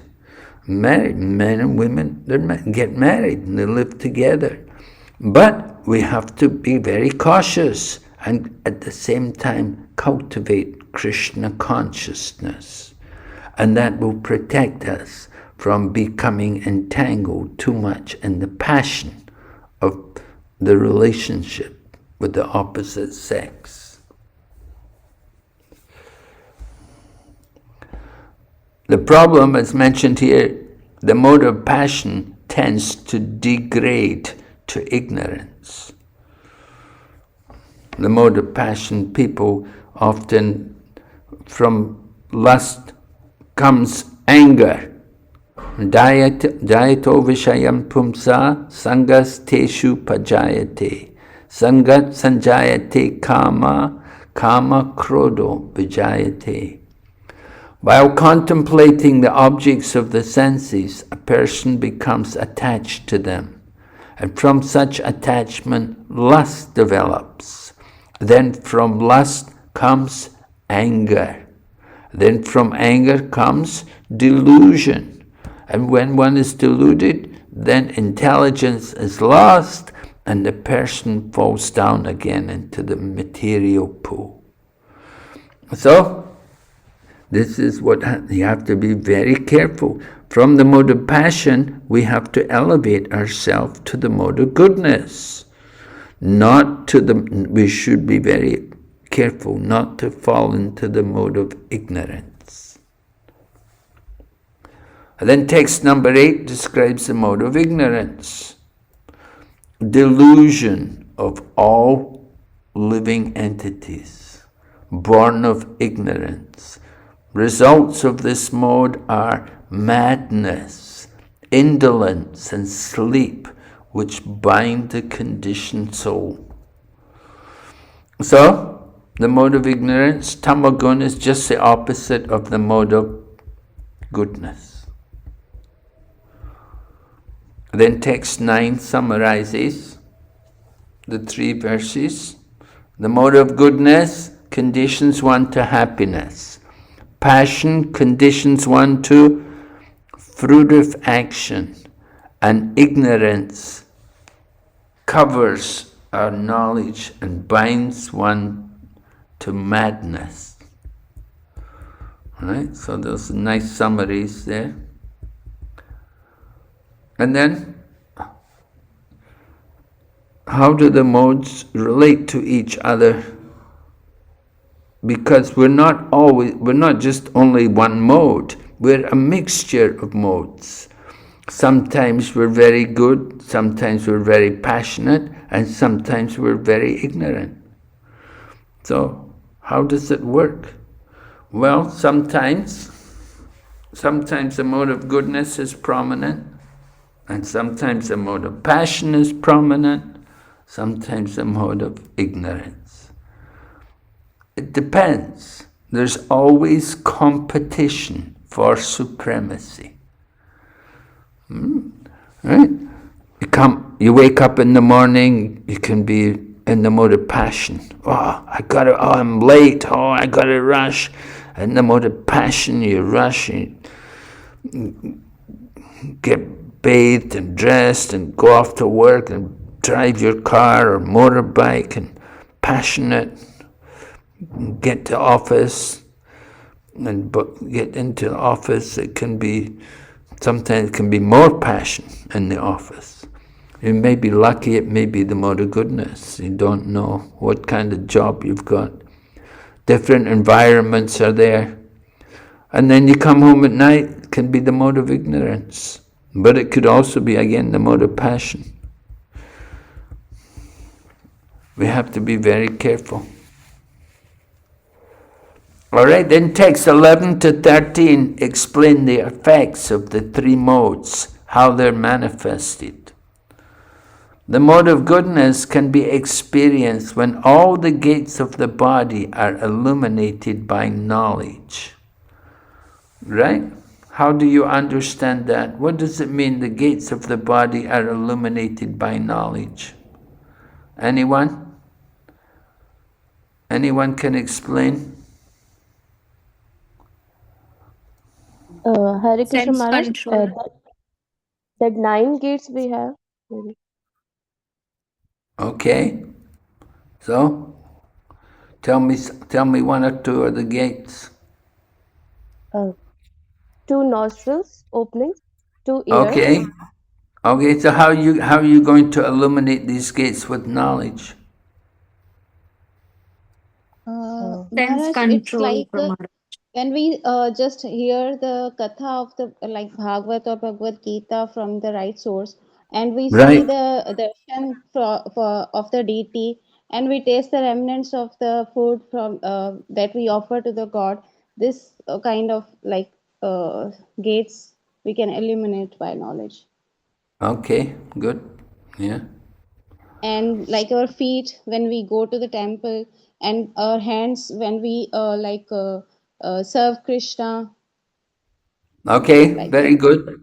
Men and women, get married and they live together. But we have to be very cautious and at the same time cultivate Krishna consciousness. And that will protect us from becoming entangled too much in the passion of the relationship with the opposite sex. The problem, as mentioned here, the mode of passion tends to degrade to ignorance. The mode of passion, people often, from lust comes anger. Jayato vishayam pumsa sangas teshu pajayate. Sangat sanjayate kama, kama krodo vijayate. While contemplating the objects of the senses, a person becomes attached to them. And from such attachment, lust develops. Then from lust comes anger. Then from anger comes delusion. And when one is deluded, then intelligence is lost and the person falls down again into the material pool. So, this is what you have to be very careful. From the mode of passion, we have to elevate ourselves to the mode of goodness. We should be very careful not to fall into the mode of ignorance. And then text number 8 describes the mode of ignorance. Delusion of all living entities, born of ignorance. Results of this mode are madness, indolence, and sleep, which bind the conditioned soul. So, the mode of ignorance, tamagun, is just the opposite of the mode of goodness. Then text 9 summarizes the 3 verses. The mode of goodness conditions one to happiness. Passion conditions one to fruitive action, and ignorance covers our knowledge and binds one to madness. Right? So those are nice summaries there. And then, how do the modes relate to each other? Because we're not just only one mode, we're a mixture of modes. Sometimes we're very good, sometimes we're very passionate, and sometimes we're very ignorant. So, how does it work? Well, sometimes the mode of goodness is prominent, and sometimes the mode of passion is prominent, sometimes the mode of ignorance. It depends. There's always competition for supremacy. Right? You wake up in the morning, you can be in the mode of passion. I'm late, I gotta rush. In the mode of passion, you rush, you get bathed and dressed and go off to work and drive your car or motorbike and passionate. Get to office and get into the office. Sometimes it can be more passion in the office. You may be lucky, it may be the mode of goodness. You don't know what kind of job you've got. Different environments are there. And then you come home at night, it can be the mode of ignorance. But it could also be, again, the mode of passion. We have to be very careful. Alright, then text 11 to 13 explain the effects of the 3 modes, how they're manifested. The mode of goodness can be experienced when all the gates of the body are illuminated by knowledge. Right? How do you understand that? What does it mean the gates of the body are illuminated by knowledge? Anyone? Anyone can explain? Hare Krishna Sense Maharaj, control. that 9 gates we have. Maybe. Okay. So, tell me one or two of the gates. Uh, 2 nostrils opening, 2 ears. Okay. Okay, so how are you going to illuminate these gates with knowledge? Sense Maharaj, it's control, like Pramada. when we just hear the katha of the like Bhagavad or Bhagavad Gita from the right source, and we see Right. the darshan of the deity, and we taste the remnants of the food from that we offer to the god. This kind of like gates we can eliminate by knowledge. Okay, good. Yeah. And like our feet when we go to the temple, and our hands when we serve Krishna, Okay, like that. very good.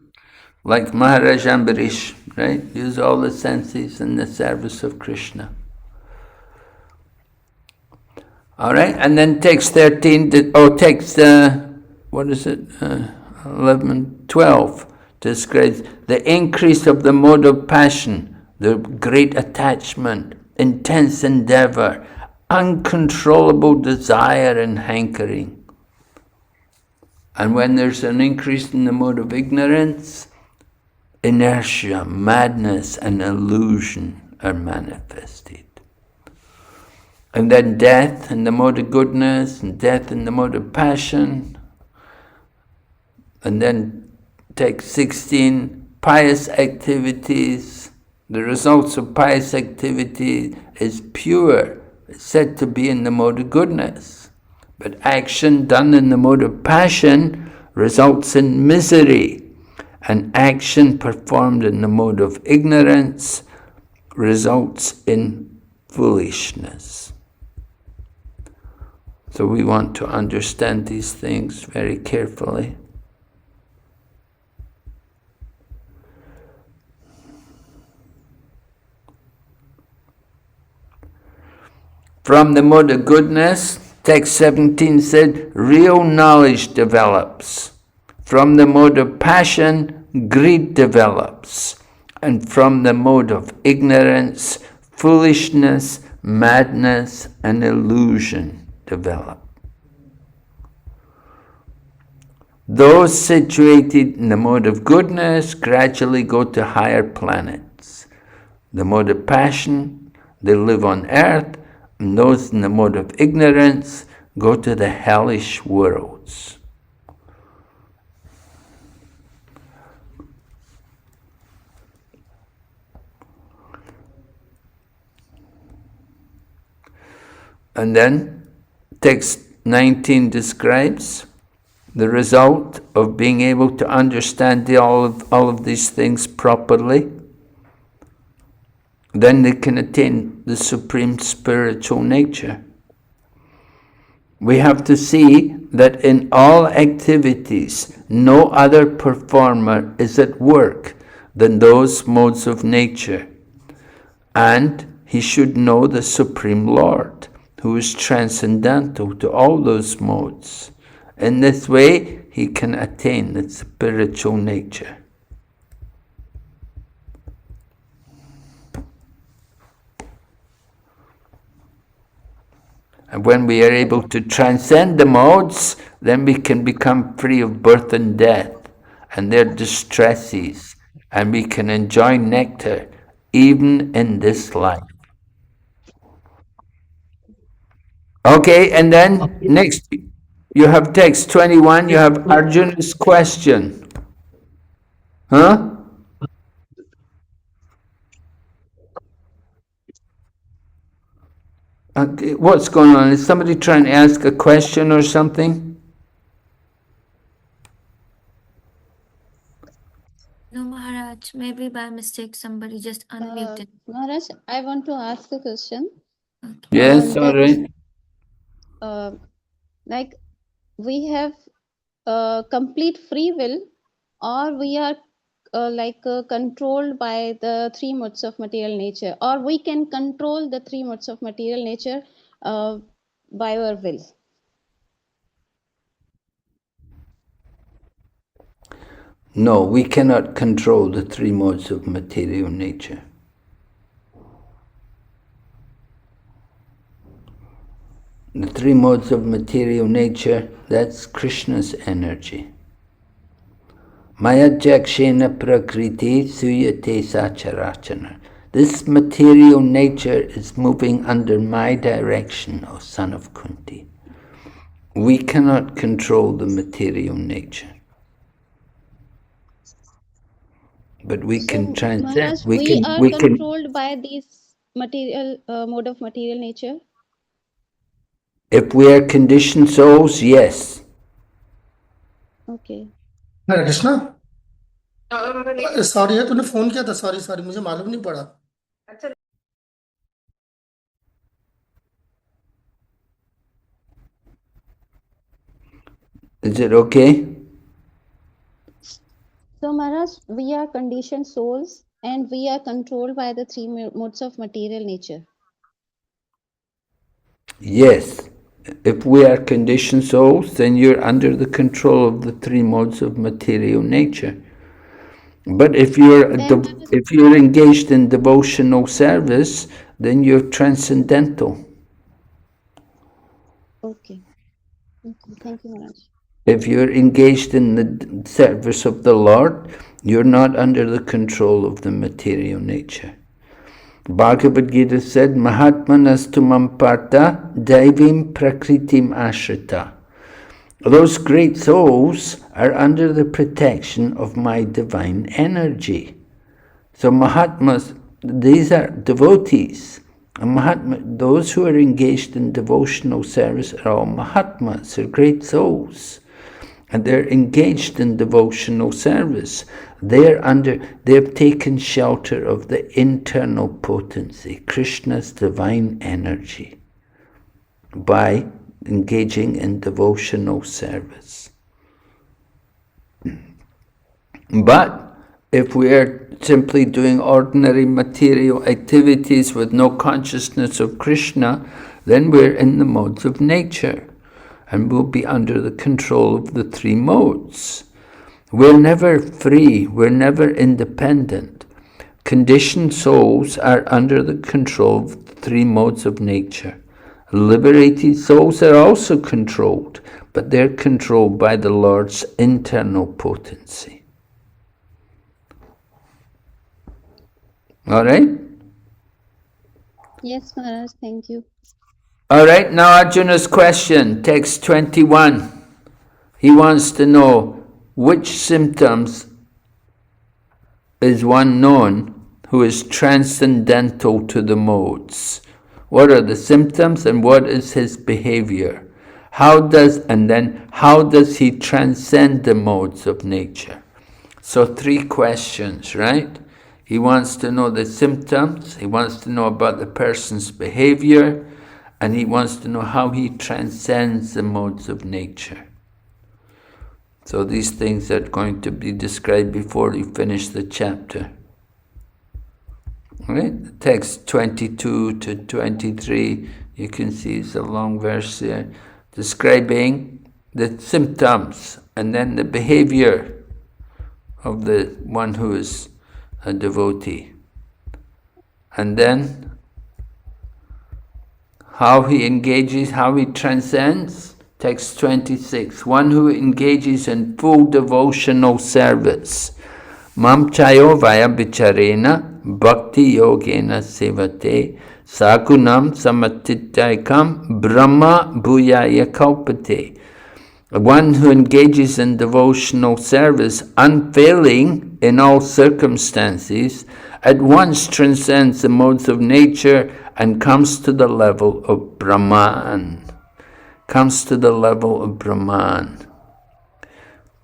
Like Maharaja Ambarish, right? Use all the senses in the service of Krishna. All right, and then text 13, text, what is it? 11, 12 describes the increase of the mode of passion, the great attachment, intense endeavor, uncontrollable desire and hankering. And when there's an increase in the mode of ignorance, inertia, madness, and illusion are manifested. And then death in the mode of goodness, and death in the mode of passion. And then text 16, pious activities. The results of pious activity is pure. It's said to be in the mode of goodness. But action done in the mode of passion results in misery. And action performed in the mode of ignorance results in foolishness. So we want to understand these things very carefully. From the mode of goodness, text 17 said, real knowledge develops. From the mode of passion, greed develops. And from the mode of ignorance, foolishness, madness, and illusion develop. Those situated in the mode of goodness gradually go to higher planets. The mode of passion, they live on earth, and those in the mode of ignorance go to the hellish worlds. And then text 19 describes the result of being able to understand all of these things properly. Then they can attain the supreme spiritual nature. We have to see that in all activities, no other performer is at work than those modes of nature. And he should know the Supreme Lord, who is transcendental to all those modes. In this way, he can attain the spiritual nature. And when we are able to transcend the modes, then we can become free of birth and death and their distresses, and we can enjoy nectar even in this life. Okay, and then next, you have text 21, you have Arjuna's question. Huh? Okay, what's going on? Is somebody trying to ask a question or something? No, Maharaj. Maybe by mistake somebody just unmuted. Maharaj, I want to ask a question. Okay. Yes, all That right. like we have complete free will, or we are controlled by the three modes of material nature, or we can control the three modes of material nature uh, by our will? No, we cannot control the three modes of material nature. The three modes of material nature, that's Krishna's energy. Maya jakshena prakriti suyate sacharachana. This material nature is moving under my direction, O son of Kunti. We cannot control the material nature. But we can transcend. Maharaj, we are controlled by this material mode of material nature. If we are conditioned souls, yes. Okay. Hare Krishna sorry है तूने phone किया था sorry मुझे मालूम नहीं पड़ा Is it okay? So Maharaj, we are conditioned souls and we are controlled by the three modes of material nature. Yes. If we are conditioned souls, then you're under the control of the three modes of material nature. But if you're engaged in devotional service, then you're transcendental. Okay. Thank you, Maharaj. If you're engaged in the service of the Lord, you're not under the control of the material nature. Bhagavad Gita said, Mahatmanas tumam parta daivim prakritim ashrita. Those great souls are under the protection of my divine energy. So Mahatmas, these are devotees. And those who are engaged in devotional service are all Mahatmas, they're great souls. And they're engaged in devotional service. They've taken shelter of the internal potency, Krishna's divine energy, by engaging in devotional service. But if we are simply doing ordinary material activities with no consciousness of Krishna, then we're in the modes of nature, and we'll be under the control of the three modes. We're never free, we're never independent. Conditioned souls are under the control of the three modes of nature. Liberated souls are also controlled, but they're controlled by the Lord's internal potency. All right? Yes, Maharaj, thank you. All right, now Arjuna's question, text 21. He wants to know which symptoms is one known who is transcendental to the modes. What are the symptoms and what is his behavior? How does he transcend the modes of nature? So 3 questions, right? He wants to know the symptoms, he wants to know about the person's behavior, and he wants to know how he transcends the modes of nature. So these things are going to be described before we finish the chapter. Right? Text 22 to 23, you can see it's a long verse there, describing the symptoms and then the behavior of the one who is a devotee. And then how he engages, how he transcends. Text 26, one who engages in full devotional service. Mam chayo vaya bicharena bhakti yogena sevate sakunam samatitaikam brahma bhuyaya kalpate. One who engages in devotional service, unfailing in all circumstances, at once transcends the modes of nature and comes to the level of Brahman. Comes to the level of Brahman.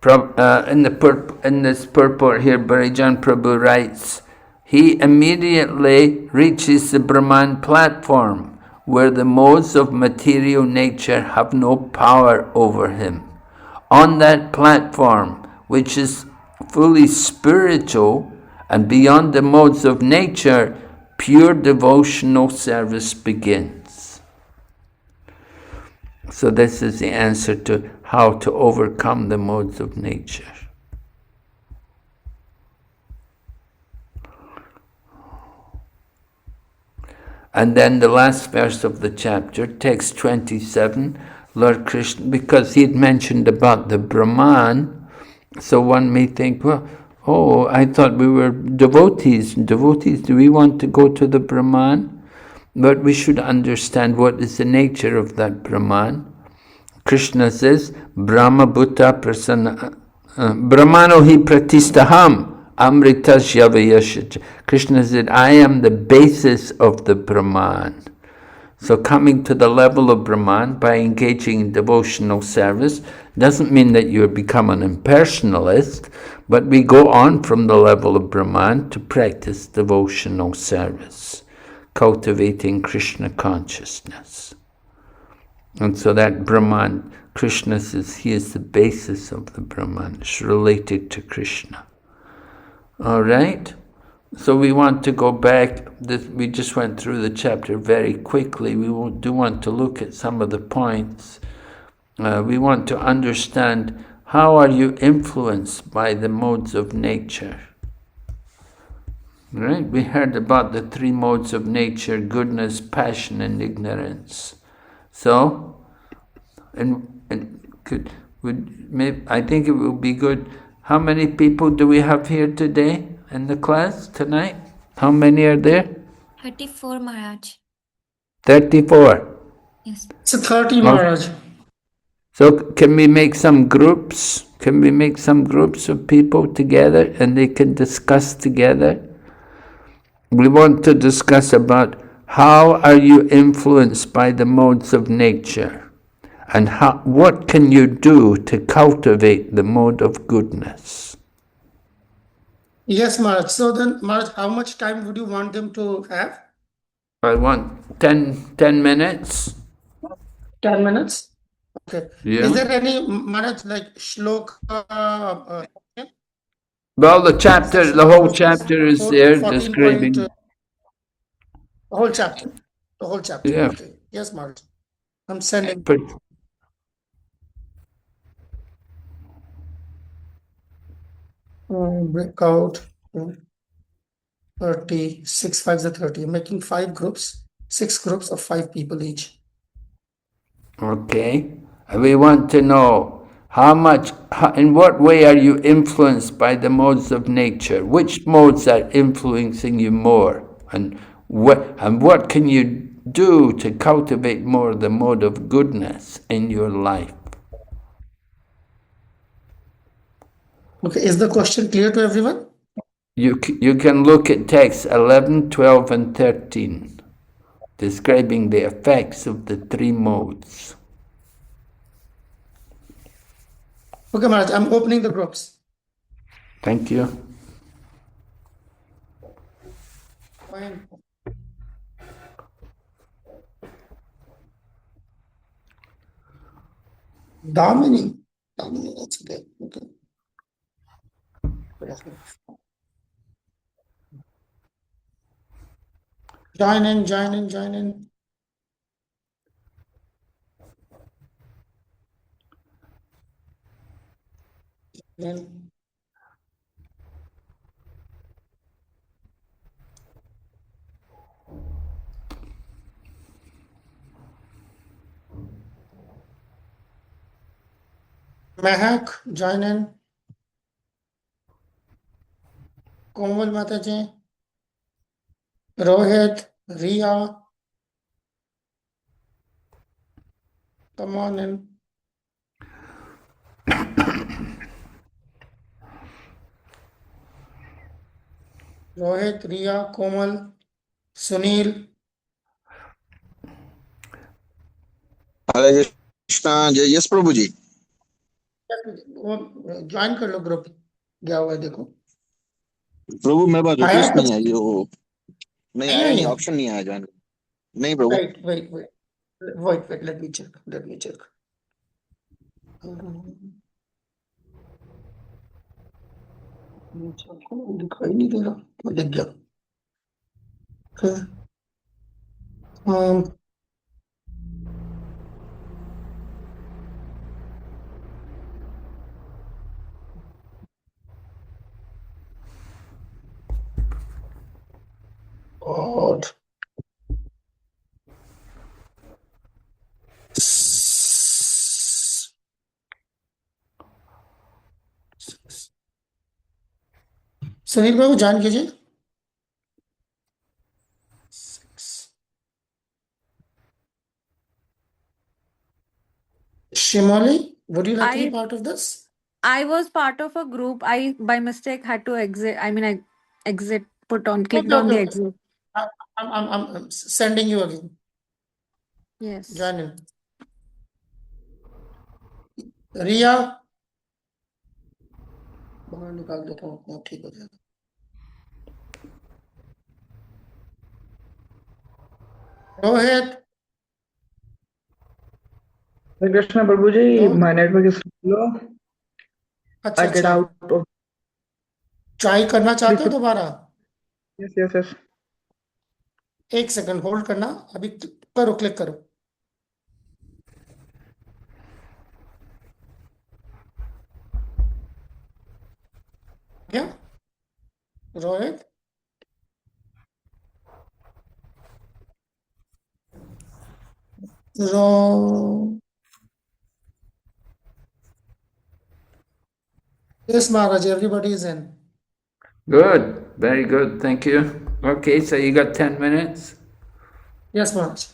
In this purport here, Bharajan Prabhu writes, he immediately reaches the Brahman platform, where the modes of material nature have no power over him. On that platform, which is fully spiritual and beyond the modes of nature, pure devotional service begins. So this is the answer to how to overcome the modes of nature. And then the last verse of the chapter, text 27, Lord Krishna, because he had mentioned about the Brahman, so one may think, well, oh, I thought we were devotees. Devotees, do we want to go to the Brahman? But we should understand what is the nature of that Brahman. Krishna says, Brahma Bhutta Prasanna, Brahmano hi pratistaham. Amrita Shyavayashacha. Krishna said, I am the basis of the Brahman. So coming to the level of Brahman by engaging in devotional service doesn't mean that you become an impersonalist, but we go on from the level of Brahman to practice devotional service, cultivating Krishna consciousness. And so that Brahman, Krishna says, he is the basis of the Brahman. It's related to Krishna. All right, so we want to go back. We just went through the chapter very quickly. We do want to look at some of the points. We want to understand, how are you influenced by the modes of nature? Right? We heard about the three modes of nature: goodness, passion, and ignorance. So, I think it would be good. How many people do we have here today in the class tonight? How many are there? 34, Maharaj. 34. Yes. It's a 30, Maharaj. So can we make some groups? Can we make some groups of people together and they can discuss together? We want to discuss about how are you influenced by the modes of nature? And what can you do to cultivate the mode of goodness? Yes, Maharaj. So then, Maharaj, how much time would you want them to have? I want 10 minutes. 10 minutes? Okay. Yeah. Is there any, Maharaj, like shloka? Well, the whole chapter is there 14 describing... the whole chapter. The whole chapter. Yeah. Okay. Yes, Maharaj. I'm sending. Break out 30, 6 5s are 30. I'm making 5 groups, 6 groups of 5 people each. Okay. And we want to know in what way are you influenced by the modes of nature? Which modes are influencing you more? And what can you do to cultivate more the mode of goodness in your life? Okay, is the question clear to everyone? You can look at texts 11, 12, and 13, describing the effects of the three modes. Okay, Maharaj, I'm opening the groups. Thank you. Fine. Damini, that's okay. Okay. Join in. Then Mehak, join in. Komal Mataji, Rohit, Ria, come on in. Rohit, Ria, Komal, Sunil. Hare Krishna, yes Prabhu ji. Join कर लो group गया हुआ है देखो प्रभु मेरे पास आया request कुछ नहीं आई वो नहीं आया नहीं ऑप्शन नहीं आया ज्वाइन नहीं प्रभु wait let me check दिखाई नहीं दे रहा मैं दिख गया God. सुनील बाबू जान कीजिए. 6. Shimoli, would you like to be I part of this? I was part of a group. I by mistake had to exit. I mean, I exit. Clicked Okay, on okay, the okay. exit. I'm sending you again. Yes. Join in. रिया बाहर निकाल देता हूँ अपना, ठीक हो जाएगा. Rohit. Hare Krishna Prabhuji, No? my network is slow. अच्छा I get अच्छा. out of. ट्राई करना Please, चाहते हो दोबारा? yes, yes, yes. एक सेकंड होल्ड करना. अभी करो, क्लिक करो. क्या रोहित? रो Yes, Maharaj, everybody is in. Good, very good, thank you. Okay, so you got 10 minutes? Yes, Maharaj.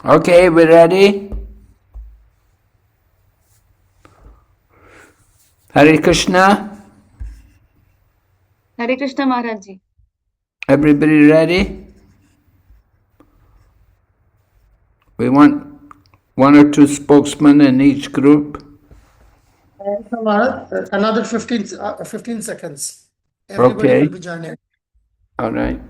Okay, we ready? Hare Krishna. Hare Krishna Maharaj Ji. Everybody ready? We want one or two spokesmen in each group. So, Maharaj, another 15 seconds. Everybody Okay. will be joining. All right.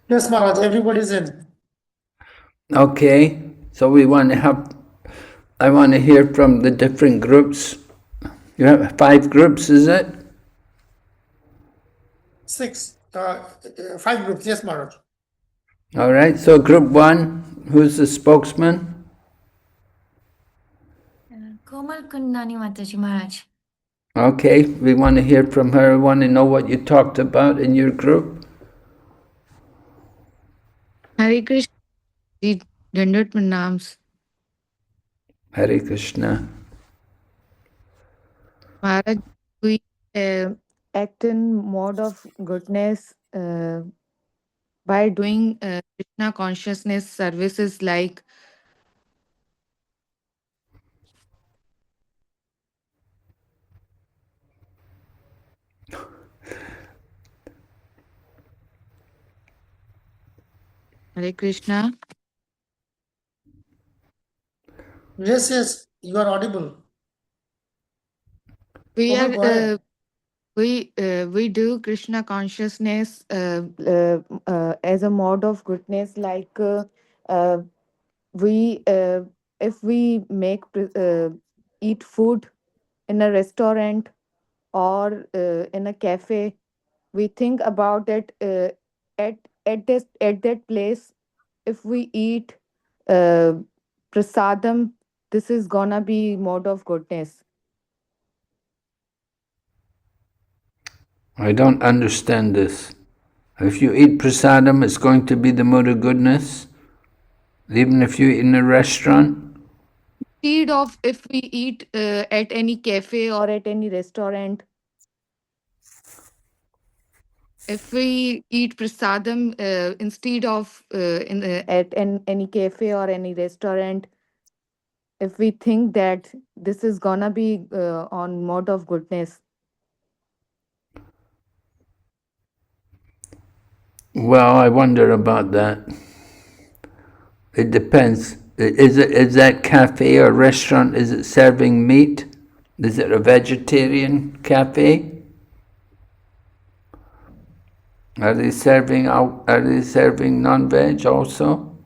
Yes, Maharaj, everybody's in. Okay. So we want to have, I want to hear from the different groups. You have 5 groups, is it? 5 groups. Yes, Maharaj. All right. So group 1, who's the spokesman? Komal Kundani Mataji Maharaj. Okay. We want to hear from her. We want to know what you talked about in your group. Hare Krishna ji, Dandot Pranams. Hare Krishna. Maharaj, we act in mode of goodness by doing Krishna consciousness services like Hare Krishna. Yes, you are audible. We Komal, go ahead. we do Krishna consciousness as a mode of goodness, like we if we eat food in a restaurant or in a cafe, we think about it at that place. If we eat uh, prasadam, this is gonna be mode of goodness. I don't understand this. If you eat prasadam, it's going to be the mode of goodness, even if you eat in a restaurant. Instead of if we eat at any cafe or at any restaurant, if we eat prasadam instead of any cafe or any restaurant, if we think that this is gonna be on mode of goodness. Well, I wonder about that. It depends. Is that cafe or restaurant, is it serving meat? Is it a vegetarian cafe? Are they serving non-veg also?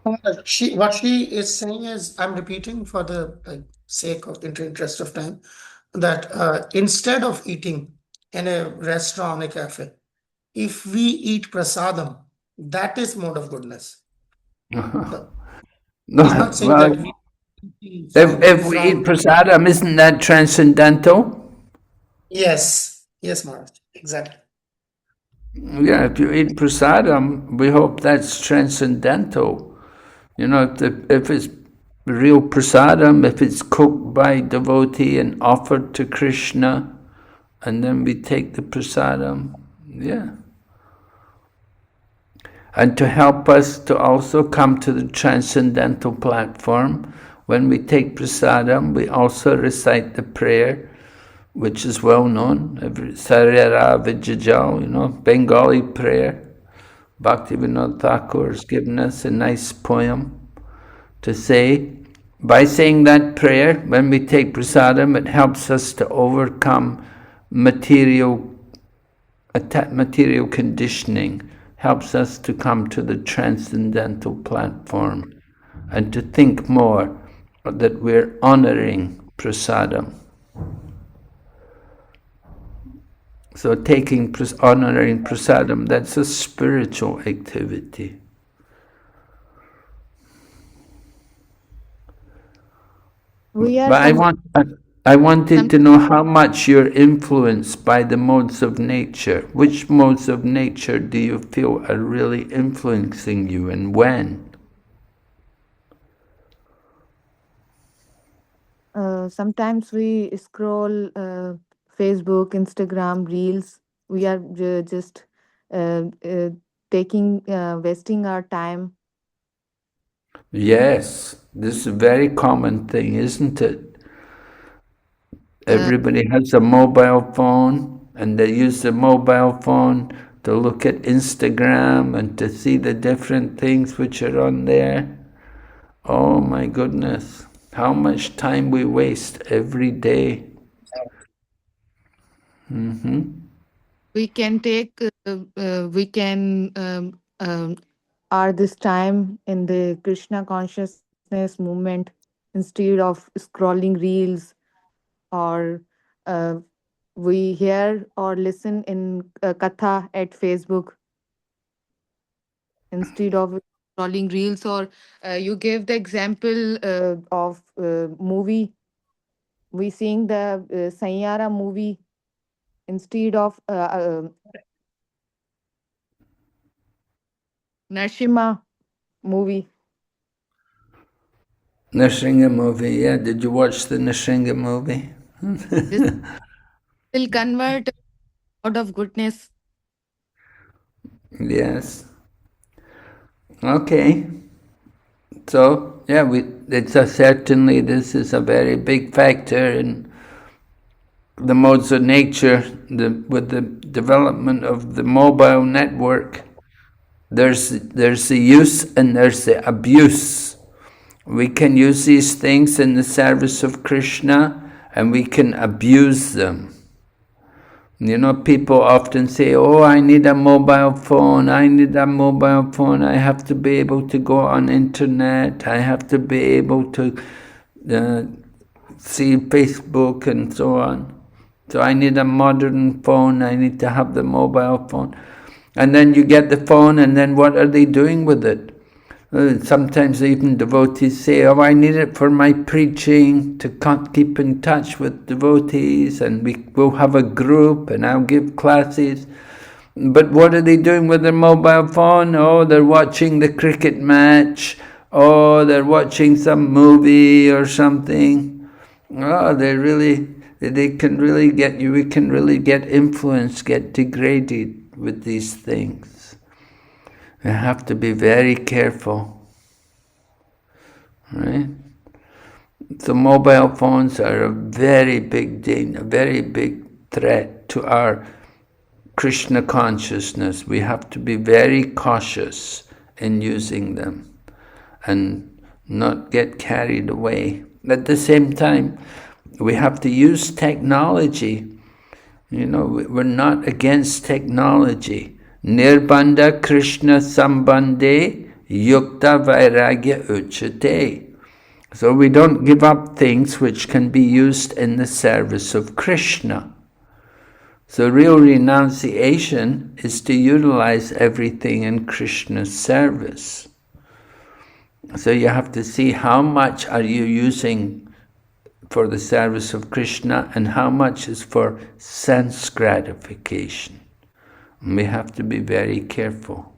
What she is saying is, I'm repeating for the sake of interest of time, that instead of eating in a restaurant, a cafe, if we eat prasadam, that is mode of goodness. So he's No, not saying well, that we eat if we eat prasadam, isn't that transcendental? Yes, Maharaj, exactly. Yeah, if you eat prasadam, we hope that's transcendental. You know, if it's real prasadam, if it's cooked by devotee and offered to Krishna, and then we take the prasadam, yeah. And to help us to also come to the transcendental platform, when we take prasadam, we also recite the prayer, which is well known, Sarira Vijajal, Bengali prayer. Bhaktivinoda Thakur has given us a nice poem to say. By saying that prayer, when we take prasadam, it helps us to overcome material conditioning, helps us to come to the transcendental platform and to think more that we're honoring prasadam. So honoring prasadam, that's a spiritual activity. We are But I want I wanted to know how much you're influenced by the modes of nature. Which modes of nature do you feel are really influencing you, and when? Sometimes we scroll Facebook, Instagram, Reels. We are just wasting our time. Yes, this is a very common thing, isn't it? Uh, Everybody has a mobile phone, and they use the mobile phone to look at Instagram and to see the different things which are on there. Oh my goodness, how much time we waste every day. we can are this time in the Krishna consciousness movement instead of scrolling reels, or uh, we hear or listen in katha at Facebook instead of scrolling reels, or you gave the example of movie. We seeing the Sanyara movie instead of Nashima movie. Nrsinga movie, yeah. Did you watch the Nrsinga movie? This will convert out of goodness. Yes. Okay. So, yeah, certainly this is a very big factor in the modes of nature. With the development of the mobile network, there's the use and there's the abuse. We can use these things in the service of Krishna, and we can abuse them. You know, people often say, oh, I need a mobile phone, I need a mobile phone, I have to be able to go on internet, I have to be able to see Facebook and so on. So I need a modern phone, I need to have the mobile phone. And then you get the phone, and then what are they doing with it? Sometimes even devotees say, oh, I need it for my preaching, to keep in touch with devotees, and we'll have a group, and I'll give classes. But what are they doing with their mobile phone? Oh, they're watching the cricket match. Oh, they're watching some movie or something. Oh, they can really get you, we can really get influenced, get degraded with these things. You have to be very careful, right? So mobile phones are a very big danger, a very big threat to our Krishna consciousness. We have to be very cautious in using them and not get carried away. At the same time, we have to use technology. You know, we're not against technology. Nirbandha Krishna Sambandhe Yukta Vairagya Uchate. So we don't give up things which can be used in the service of Krishna. So real renunciation is to utilize everything in Krishna's service. So you have to see how much are you using for the service of Krishna and how much is for sense gratification. We have to be very careful.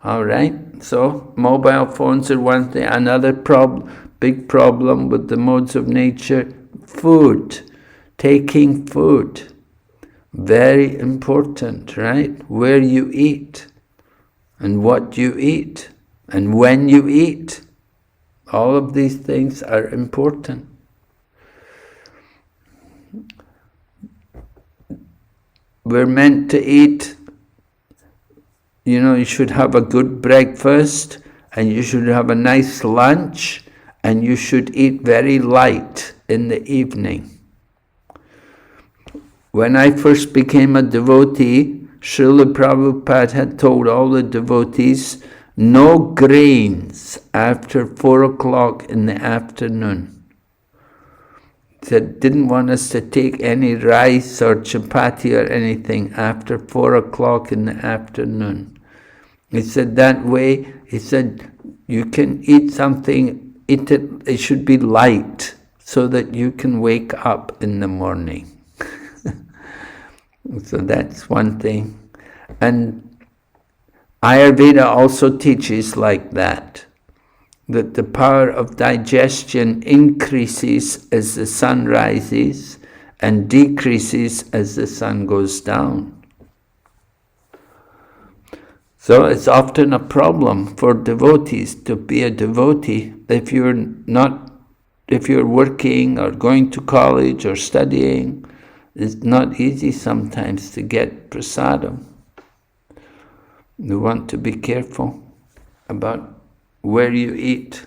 All right, so mobile phones are one thing. Another big problem with the modes of nature, food, taking food. Very important, right? Where you eat, and what you eat, and when you eat. All of these things are important. We're meant to eat, you know, you should have a good breakfast, and you should have a nice lunch, and you should eat very light in the evening. When I first became a devotee, Srila Prabhupada had told all the devotees, no grains after 4 o'clock in the afternoon. Said didn't want us to take any rice or chapati or anything after 4 o'clock in the afternoon. He said that way, he said, you can eat something, it should be light, so that you can wake up in the morning. So that's one thing. And Ayurveda also teaches like that the power of digestion increases as the sun rises and decreases as the sun goes down. So it's often a problem for devotees to be a devotee if you're working or going to college or studying. It's not easy sometimes to get prasadam. You want to be careful about where you eat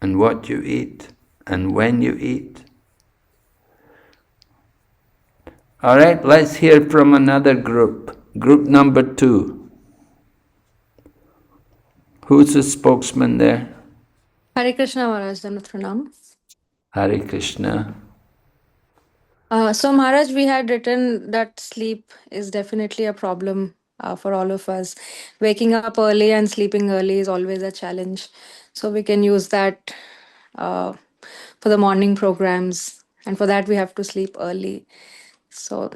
and what you eat and when you eat. All right, let's hear from another group. Group number 2. Who's the spokesman there? Hare Krishna Maharaj, Dandavat Pranam. Hare Krishna. So Maharaj, we had written that sleep is definitely a problem for all of us. Waking up early and sleeping early is always a challenge. So we can use that uh, for the morning programs, and for that we have to sleep early. So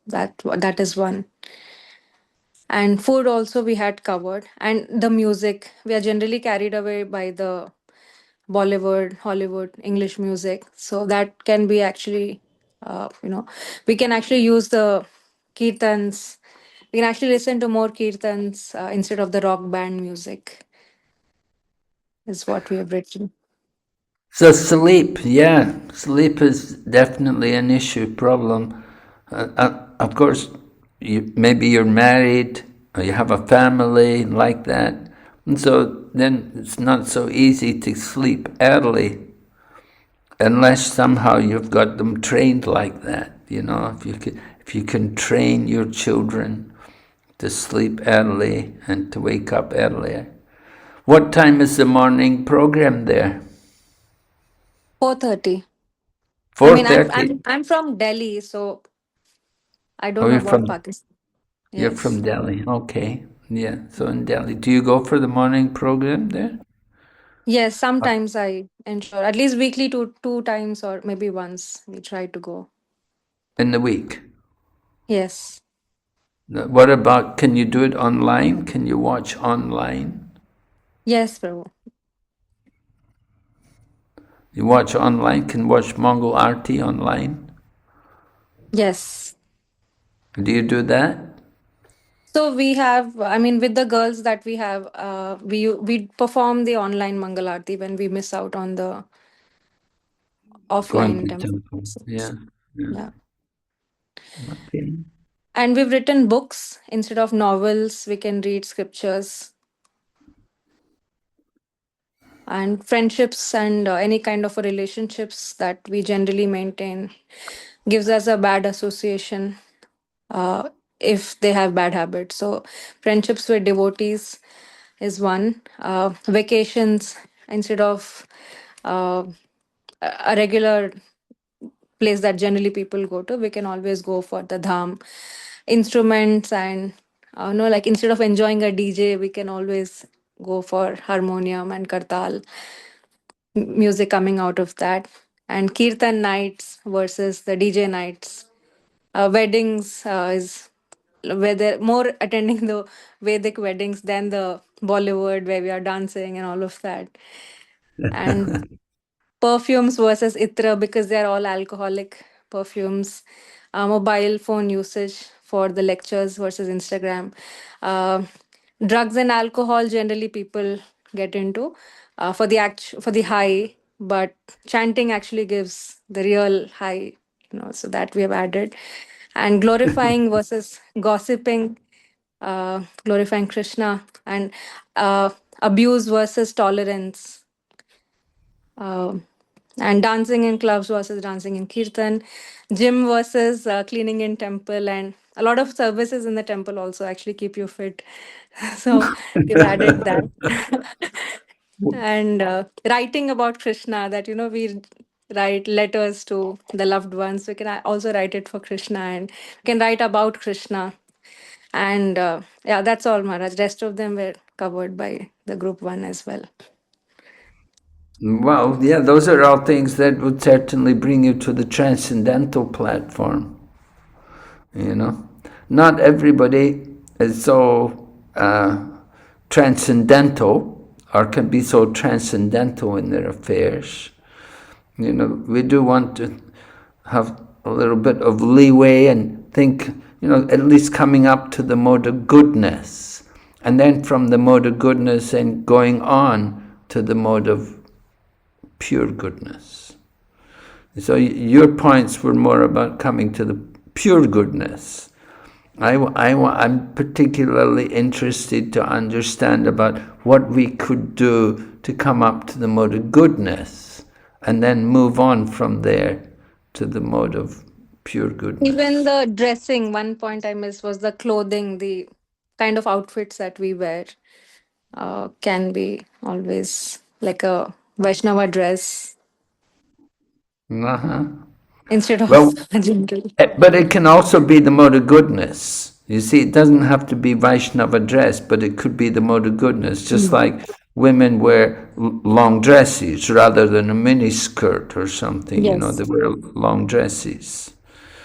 that is one. And food also we had covered, and the music, we are generally carried away by the Bollywood, Hollywood, English music. So that can be actually, we can actually use the kirtans. We can actually listen to more kirtans instead of the rock band music, is what we have written. So sleep, yeah, sleep is definitely an issue, problem. Of course, maybe you're married or you have a family like that, and so then it's not so easy to sleep early unless somehow you've got them trained like that. If you can train your children to sleep early and to wake up earlier. What time is the morning program there? 4:30. I mean, I'm 4:30. I'm I'm from Delhi, so I Oh, don't know about Pakistan. you're from Yes. Delhi. Okay. Yeah. So in Delhi, do you go for the morning program there? Yes, sometimes I ensure at least weekly two times or maybe once we try to go. In the week? Yes. What about, can you do it online? Can you watch online? Yes, Prabhu. You watch online, can watch Mongol Arti online? Yes. Do you do that? So we have, I mean, with the girls that we have, we perform the online Mangal Aarti when we miss out on the Going offline to temple. temple. Yeah. Yeah. Yeah. Okay. And we've written books instead of novels. We can read scriptures and friendships and any kind of a relationships that we generally maintain gives us a bad association uh, if they have bad habits. So friendships with devotees is one. Vacations instead of uh, a regular place that generally people go to, we can always go for the dham instruments and no, like instead of enjoying a DJ, we can always go for harmonium and kartal music coming out of that. And kirtan nights versus the DJ nights. Weddings is where they're more attending the Vedic weddings than the Bollywood where we are dancing and all of that. And perfumes versus itra because they're all alcoholic perfumes. Mobile phone usage for the lectures versus Instagram. Uh, Drugs and alcohol generally people get into for the high, but chanting actually gives the real high, so that we have added. And glorifying versus gossiping, glorifying Krishna, and abuse versus tolerance, um, and dancing in clubs versus dancing in kirtan, gym versus cleaning in temple, and a lot of services in the temple also actually keep you fit. So we've added that. And writing about Krishna, that we write letters to the loved ones. We can also write it for Krishna, and we can write about Krishna. And yeah, that's all, Maharaj. Rest of them were covered by the group one as well. Well, yeah, those are all things that would certainly bring you to the transcendental platform. You know, not everybody is so transcendental or can be so transcendental in their affairs. You know, we do want to have a little bit of leeway and think, you know, at least coming up to the mode of goodness. And then from the mode of goodness and going on to the mode of pure goodness. So your points were more about coming to the pure goodness. I'm particularly interested to understand about what we could do to come up to the mode of goodness and then move on from there to the mode of pure goodness. Even the dressing, one point I missed was the clothing, the kind of outfits that we wear can be always like a Vaishnava dress Uh-huh. instead of Well, a general. but it can also be the mode of goodness. You see, it doesn't have to be Vaishnava dress, but it could be the mode of goodness, just like women wear long dresses rather than a mini skirt or something, you know, Yes. they wear long dresses,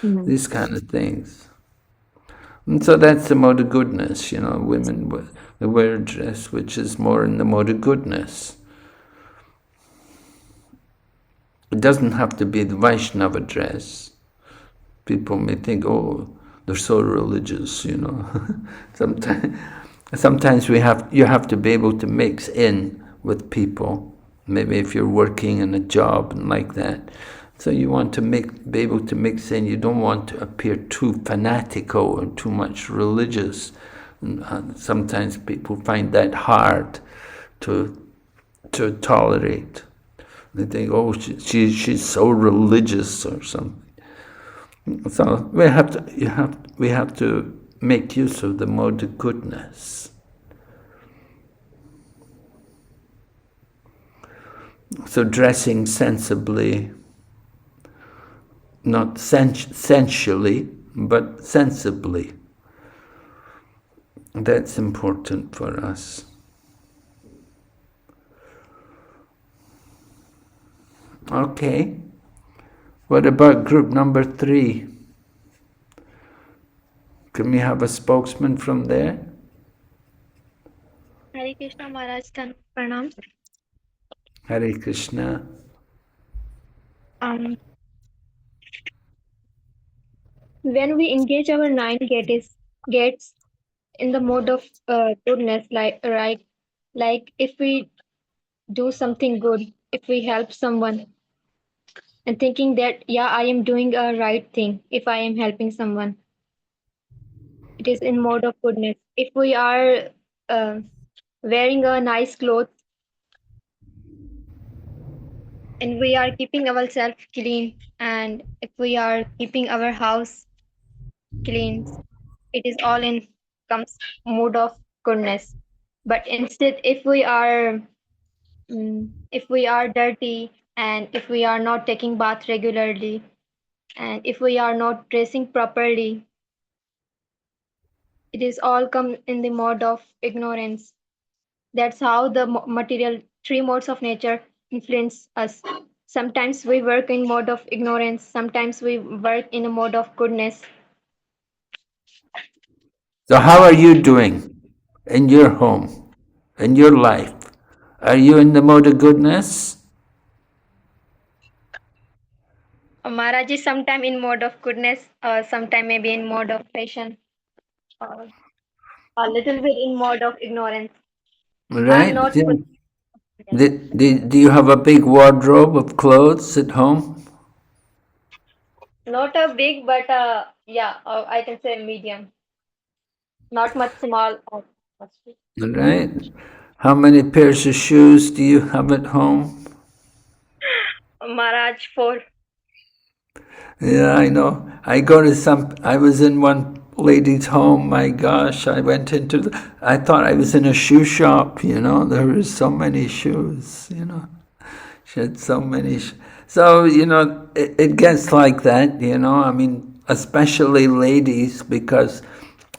Mhm. these kind of things. And so that's the mode of goodness, you know, women they wear a dress which is more in the mode of goodness. It doesn't have to be the Vaishnava dress. People may think, oh, they're so religious, you know. Sometimes you have to be able to mix in with people. Maybe if you're working in a job and like that. So you want to be able to mix in. You don't want to appear too fanatical or too much religious. Sometimes people find that hard to tolerate. They think, oh, she's so religious or something. So we have to make use of the mode of goodness. So dressing sensibly, not sensually, but sensibly. That's important for us. Okay. What about group number 3? Can we have a spokesman from there? Hare Krishna Maharaj, pranam. Hare Krishna. When we engage our gates in the mode of goodness, like if we do something good, if we help someone, and thinking that yeah, I am doing a right thing if I am helping someone, it is in mode of goodness. If we are uh, wearing a nice clothes and we are keeping ourselves clean, and if we are keeping our house clean, it is all in comes mood of goodness. But instead, if we are dirty, and if we are not taking bath regularly, and if we are not dressing properly, it is all come in the mode of ignorance. That's how the material three modes of nature influence us. Sometimes we work in mode of ignorance, sometimes we work in a mode of goodness. So how are you doing in your home, in your life? Are you in the mode of goodness? Maharaj is sometime in mode of goodness, sometime maybe in mode of passion, or a little bit in mode of ignorance. I'm Right? not Yeah. full. Do you have a big wardrobe of clothes at home? Not a big, but yeah, I can say medium. Not much small. Right? How many pairs of shoes do you have at home? Maharaj for Yeah, I know. I was in one lady's home. My gosh, I thought I was in a shoe shop, you know. There were so many shoes, you know. She had so many. So, you know, it gets like that, you know. I mean, especially ladies, because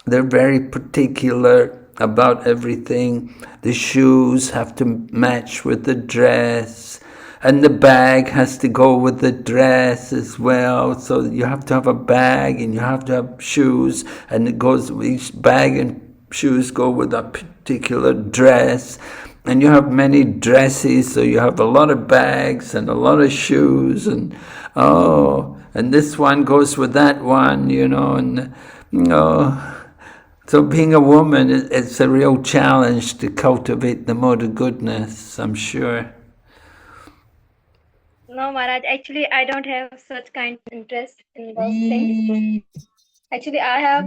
they're very particular about everything. The shoes have to match with the dress. And the bag has to go with the dress as well. So you have to have a bag and you have to have shoes, and it goes, each bag and shoes go with a particular dress. And you have many dresses, so you have a lot of bags and a lot of shoes, and and this one goes with that one, and so being a woman, it's a real challenge to cultivate the mode of goodness, I'm sure. No, Maharaj, actually, I don't have such kind of interest in those things. Actually, I have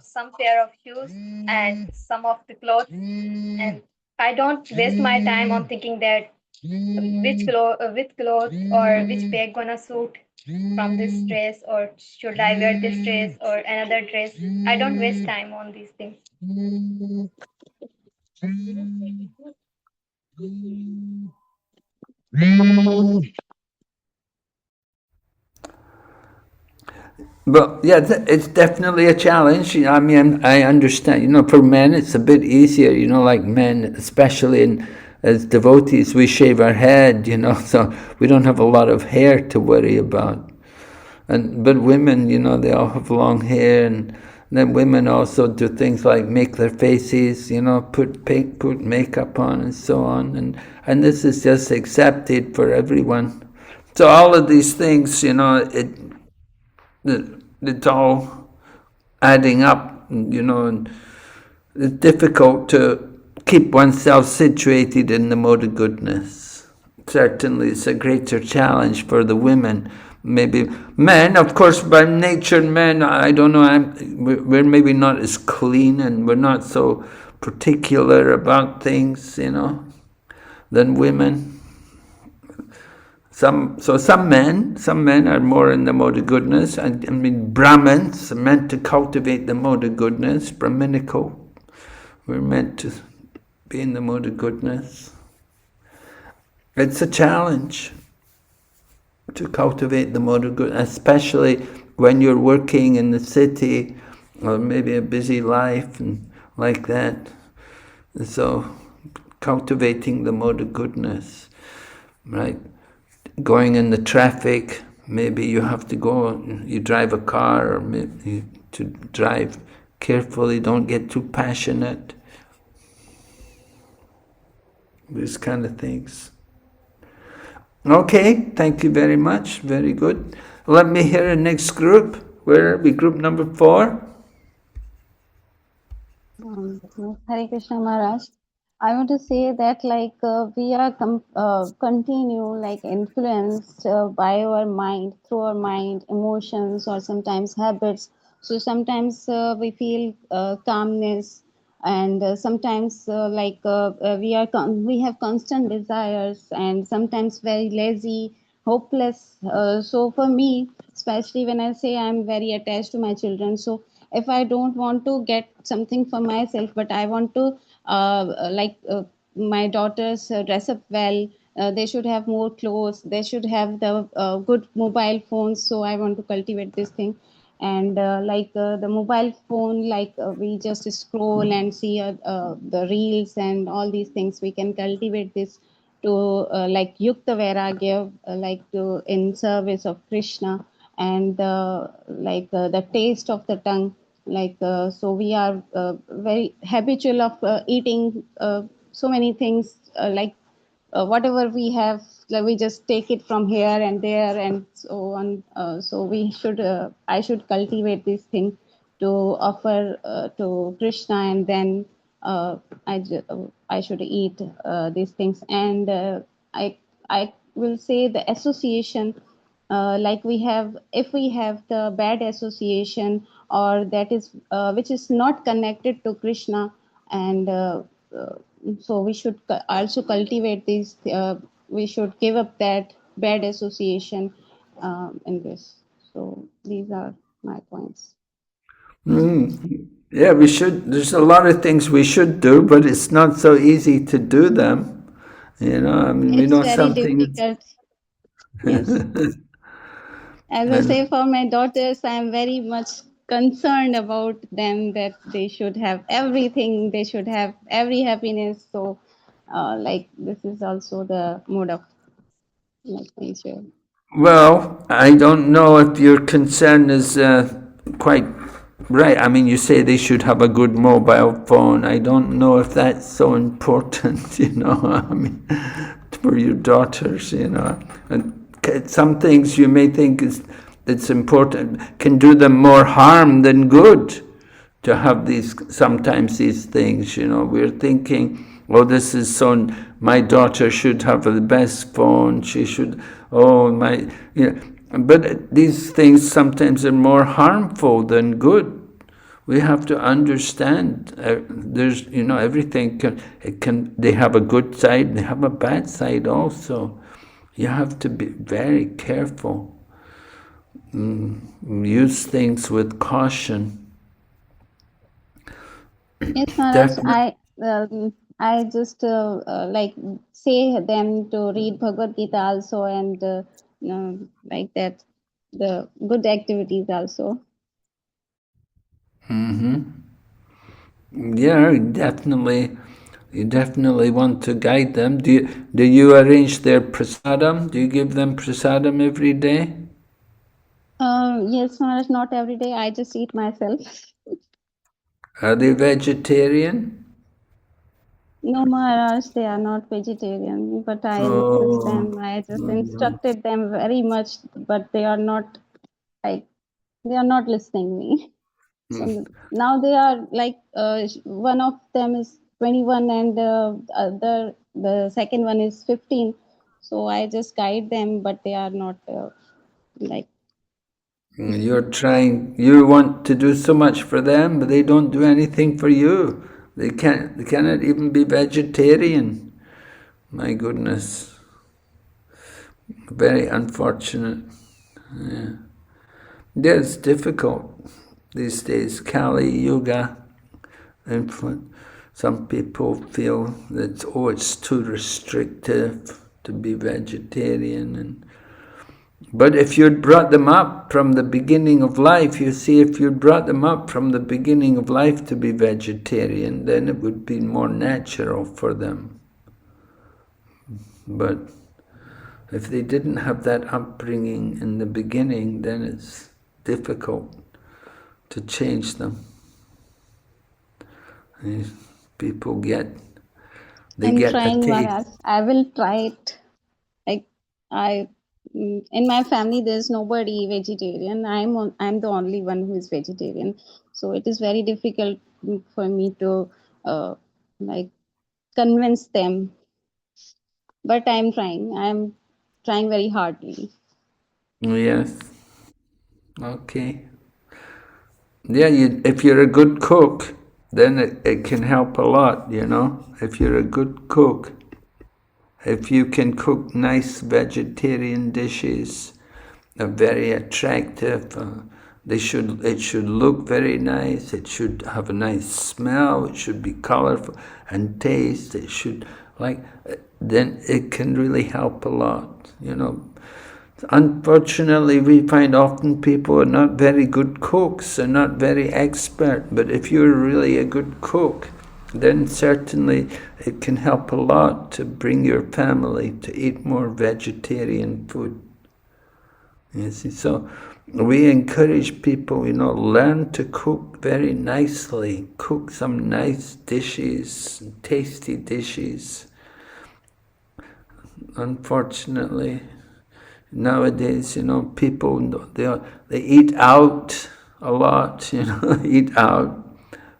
some pair of shoes and some of the clothes, and I don't waste my time on thinking that which clothes or which bag gonna suit from this dress, or should I wear this dress or another dress. I don't waste time on these things. But yeah, it's definitely a challenge. I mean, I understand. For men, it's a bit easier. Like men, especially as devotees, we shave our head. So we don't have a lot of hair to worry about. But women, they all have long hair, and then women also do things like make their faces, put makeup on, and so on. And this is just accepted for everyone. So all of these things, it's all adding up, and it's difficult to keep oneself situated in the mode of goodness. Certainly, it's a greater challenge for the women. Maybe men, of course, by nature, men, I don't know, we're maybe not as clean, and we're not so particular about things, than women. Some men are more in the mode of goodness. I mean, Brahmins are meant to cultivate the mode of goodness. Brahminical, we're meant to be in the mode of goodness. It's a challenge to cultivate the mode of goodness, especially when you're working in the city, or maybe a busy life and like that. So, cultivating the mode of goodness, right? Going in the traffic, maybe you have to go, you drive a car, or maybe to drive carefully, don't get too passionate. These kind of things. Okay, thank you very much, very good. Let me hear the next group. Where are we? Group number 4? Hare Krishna Maharaj. I want to say that we are continue influenced by our mind, through our mind, emotions, or sometimes habits. So sometimes we feel calmness, and sometimes we have constant desires, and sometimes very lazy, hopeless. So for me, especially when I say I'm very attached to my children, so if I don't want to get something for myself, but I want to my daughters dress up well, they should have more clothes, they should have the good mobile phones, so I want to cultivate this thing. And the mobile phone, we just scroll and see the reels and all these things. We can cultivate this to yukta vairagya, to in service of Krishna. And the taste of the tongue, so we are very habitual of eating so many things, whatever we have, we just take it from here and there and so on. So we should I should cultivate this thing to offer to Krishna, and then I should eat these things. And I will say the association, we have, if we have the bad association, or that is which is not connected to Krishna, and uh, so we should also cultivate this, we should give up that bad association in this. So these are my points. Yeah, we should. There's a lot of things we should do, but it's not so easy to do them. I mean, we It's know very something. difficult. Yes. As I And say, for my daughters, I am very much concerned about them, that they should have everything, they should have every happiness. So, this is also the mode of. like nature. Well, I don't know if your concern is quite right. I mean, you say they should have a good mobile phone. I don't know if that's so important, you know. I mean, for your daughters, you know. And some things you may think is it's important can do them more harm than good to have these sometimes these things, you know. We're thinking, oh, this is so, my daughter should have the best phone, she should, oh my, you know, but these things sometimes are more harmful than good. We have to understand there's, you know, everything can, it can, they have a good side, they have a bad side also. You have to be very careful. Use things with caution. Yes, Maharaj, Definitely. I just like say them to read Bhagavad Gita also, and like that, the good activities also. Yeah, definitely. You definitely want to guide them. Do you arrange their prasadam? Do you give them prasadam every day? Yes, Maharaj, not every day. I just eat myself. Are they vegetarian? No, Maharaj, they are not vegetarian, but I insist Oh, them. I just instructed them very much, but they are not like they are not listening me. So now they are like one of them is 21 and the second one is 15. So I just guide them, but they are not like. you're trying. You want to do so much for them, but they don't do anything for you. They can't. They cannot even be vegetarian. My goodness, very unfortunate. Yeah, it's difficult these days. Kali Yuga influence. Some people feel that, oh, it's too restrictive to be vegetarian. But if you'd brought them up from the beginning of life, you see, if you'd brought them up from the beginning of life to be vegetarian, then it would be more natural for them. But if they didn't have that upbringing in the beginning, then it's difficult to change them. These people they I'm get the trying, taste. Maharaj. I will try it. Like I, in my family, there's nobody vegetarian. I'm the only one who is vegetarian. So it is very difficult for me to like convince them. But I'm trying. I'm trying very hardly. Yes. Okay. Yeah, if you're a good cook, then it can help a lot, you know. If you're a good cook, if you can cook nice vegetarian dishes, very attractive, it should look very nice, it should have a nice smell, it should be colorful and taste, it should, like, then it can really help a lot, you know. Unfortunately, we find often people are not very good cooks, are not very expert, but if you're really a good cook, then certainly it can help a lot to bring your family to eat more vegetarian food. You see, so we encourage people, you know, learn to cook very nicely, cook some nice dishes, tasty dishes. Unfortunately, nowadays, you know, people, they eat out a lot, you know, eat out,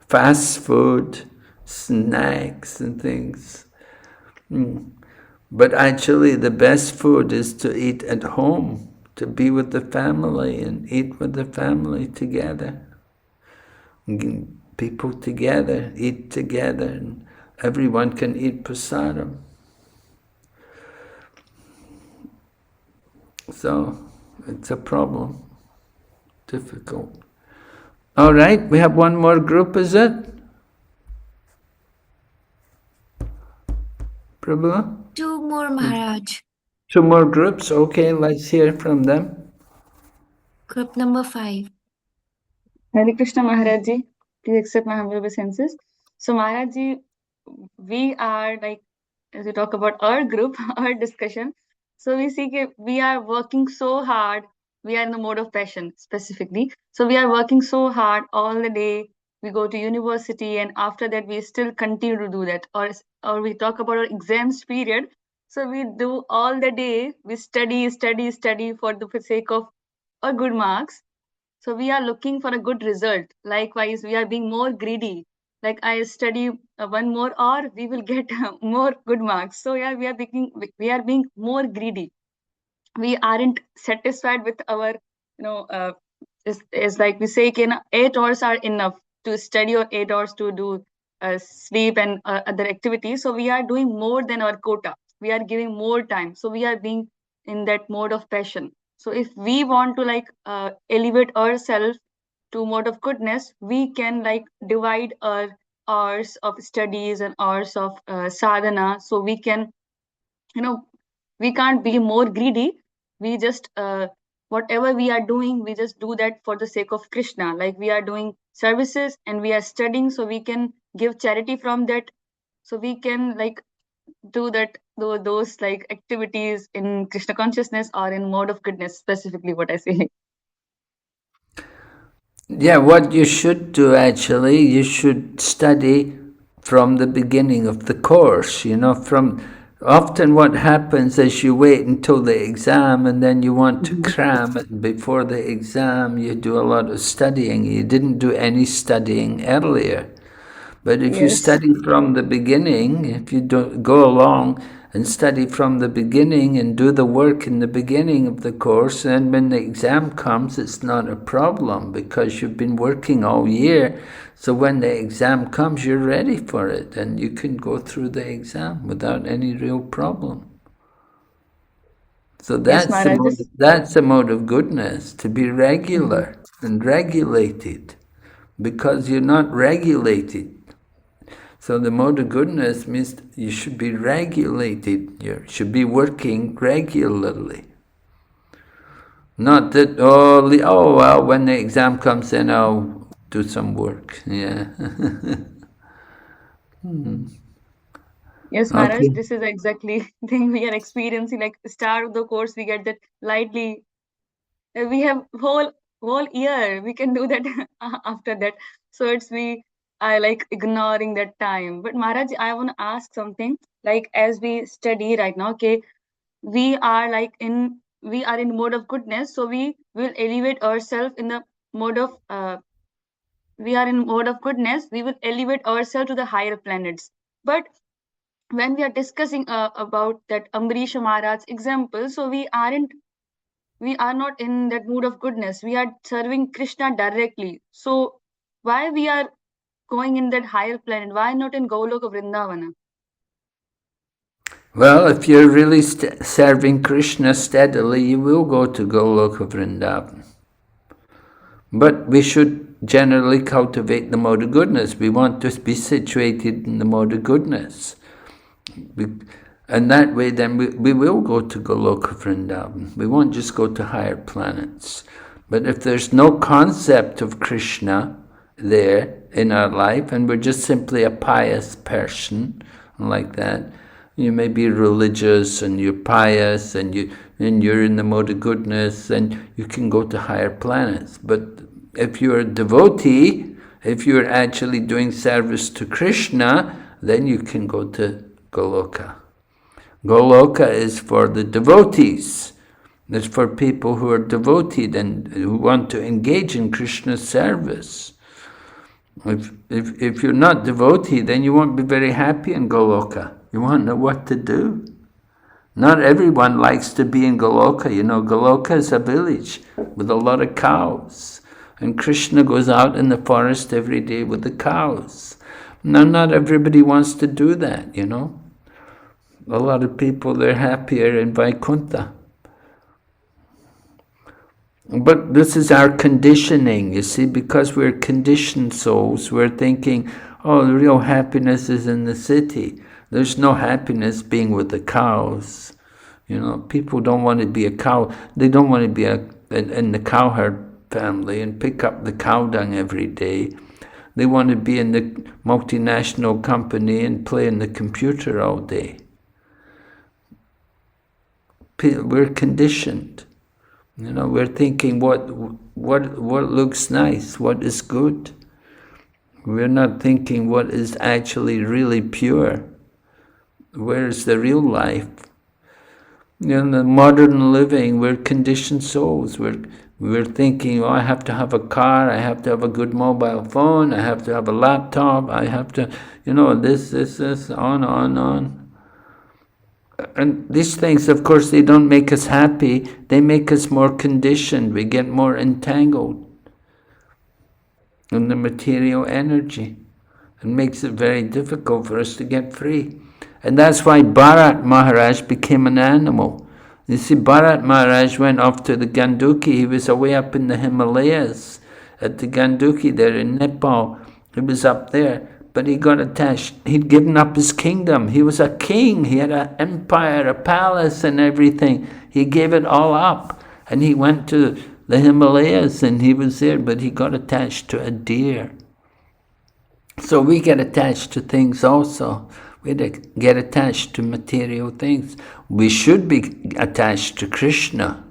fast food, snacks and things. But actually the best food is to eat at home, to be with the family and eat with the family together. People together, eat together, and everyone can eat prasadam. So it's a problem, difficult. All right, we have one more group, is it? Prabhu? Two more, Maharaj. Two more groups? Okay, let's hear from them. Group number 5. Hare Krishna Maharaj Ji, please accept my humble obeisances. So Maharaj Ji, we are like, as we talk about our group, our discussion, So we see that we are working so hard. We are in the mode of passion specifically. So we are working so hard all the day. We go to university, and after that we still continue to do that. Or we talk about our exams period. So we do all the day. We study, study, study for the sake of a good marks. So we are looking for a good result. Likewise, we are being more greedy. Like I study one more, or we will get more good marks. So yeah, we are being more greedy. We aren't satisfied with our, is like we say, 8 hours are enough to study, or 8 hours to do sleep and other activities. So we are doing more than our quota. We are giving more time. So we are being in that mode of passion. So if we want to elevate ourselves to mode of goodness, we can divide our hours of studies and hours of sadhana. So we can, you know we can't be more greedy. We just whatever we are doing, we just do that for the sake of Krishna. Like we are doing services and we are studying, so we can give charity from that. So we can do those activities in Krishna consciousness or in mode of goodness, specifically what I say. Yeah, what you should do actually, you should study from the beginning of the course, often what happens is you wait until the exam and then you want to cram it before the exam. You do a lot of studying. You didn't do any studying earlier. But if you Yes. study from the beginning, if you don't go along and study from the beginning and do the work in the beginning of the course, then when the exam comes, it's not a problem because you've been working all year. So when the exam comes, you're ready for it and you can go through the exam without any real problem. So Yes, that's Maharaj. the mode of goodness, to be regular and regulated, because you're not regulated. So the mode of goodness means you should be regulated. You should be working regularly. Not that, well, when the exam comes in, I'll do some work. Yeah. Yes, Maharaj, Okay. this is exactly thing we are experiencing. Like start of the course, we get that lightly. We have whole year. We can do that after that. So I ignoring that time. But Maharaj, I want to ask something. Like as we study right now, okay, we are in mode of goodness. So we will elevate ourselves in the mode of we are in mode of goodness. We will elevate ourselves to the higher planets. But when we are discussing about that Amrish Maharaj example, so we are not in that mood of goodness. We are serving Krishna directly. So why we are going in that higher planet? Why not in Goloka Vrindavana? Well, if you're really serving Krishna steadily, you will go to Goloka Vrindavan. But we should generally cultivate the mode of goodness. We want to be situated in the mode of goodness. And that way then we will go to Goloka Vrindavan. We won't just go to higher planets. But if there's no concept of Krishna there in our life, and we're just simply a pious person like that, you may be religious and you're pious and you're in the mode of goodness, and you can go to higher planets. But if you're a devotee, if you're actually doing service to Krishna, then you can go to Goloka. Goloka is for the devotees. It's for people who are devoted and who want to engage in Krishna's service. If you're not devotee, then you won't be very happy in Goloka. You won't know what to do. Not everyone likes to be in Goloka. Goloka is a village with a lot of cows. And Krishna goes out in the forest every day with the cows. Now, not everybody wants to do that, A lot of people, they're happier in Vaikuntha. But this is our conditioning, you see, because we're conditioned souls, we're thinking, oh, the real happiness is in the city. There's no happiness being with the cows. People don't want to be a cow. They don't want to be in the cowherd family and pick up the cow dung every day. They want to be in the multinational company and play in the computer all day. We're conditioned. You know, we're thinking what looks nice, what is good. We're not thinking what is actually really pure. Where's the real life? In the modern living, we're conditioned souls. We're thinking, oh, I have to have a car, I have to have a good mobile phone, I have to have a laptop, I have to, you know, this, on. And these things, of course, they don't make us happy. They make us more conditioned. We get more entangled in the material energy. It makes it very difficult for us to get free. And that's why Bharat Maharaj became an animal. You see, Bharat Maharaj went off to the Ganduki. He was away up in the Himalayas at the Ganduki there in Nepal. He was up there, but he got attached. He'd given up his kingdom. He was a king. He had an empire, a palace and everything. He gave it all up. And he went to the Himalayas and he was there, but he got attached to a deer. So we get attached to things also. We get attached to material things. We should be attached to Krishna.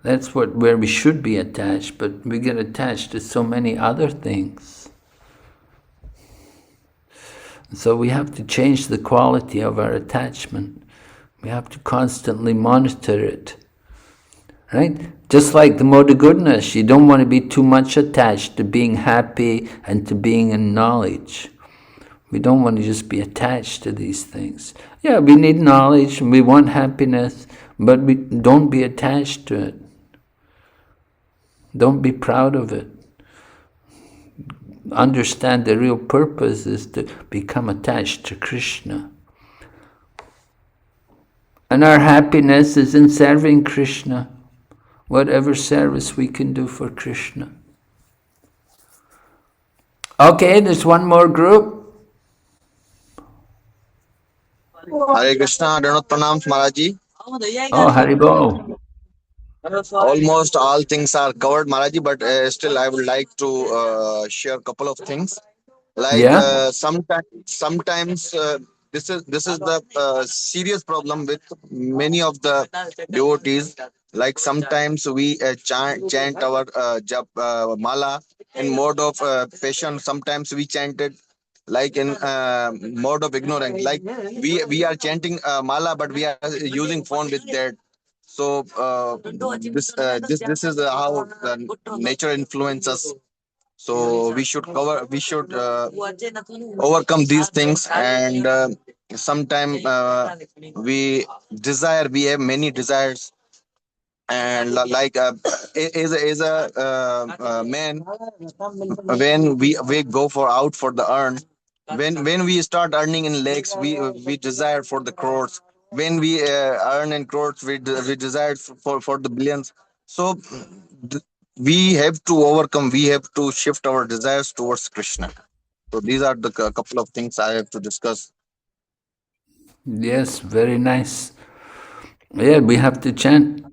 That's where we should be attached, but we get attached to so many other things. So we have to change the quality of our attachment. We have to constantly monitor it. Right? Just like the mode of goodness, you don't want to be too much attached to being happy and to being in knowledge. We don't want to just be attached to these things. Yeah, we need knowledge and we want happiness, but we don't be attached to it. Don't be proud of it. Understand the real purpose is to become attached to Krishna. And our happiness is in serving Krishna. Whatever service we can do for Krishna. Okay, there's one more group. Hare Krishna, Danot Pranam Maharaji. Oh, Haribol. Almost all things are covered, Maharaji, but still I would like to share a couple of things. Like Yeah? sometimes this is the serious problem with many of the devotees. Like sometimes we chant our mala in mode of passion. Sometimes we chant it like in mode of ignorance. Like we are chanting mala, but we are using phone with that. So this is how the nature influences. So we should overcome these things. And sometime we have many desires. And like as a man, when we go for out for the earn, when we start earning in lakhs, we desire for the crores. When we earn in crores, we desire for the billions. So th- we have to overcome, we have to shift our desires towards Krishna. So these are the couple of things I have to discuss. Yes, very nice. Yeah, we have to chant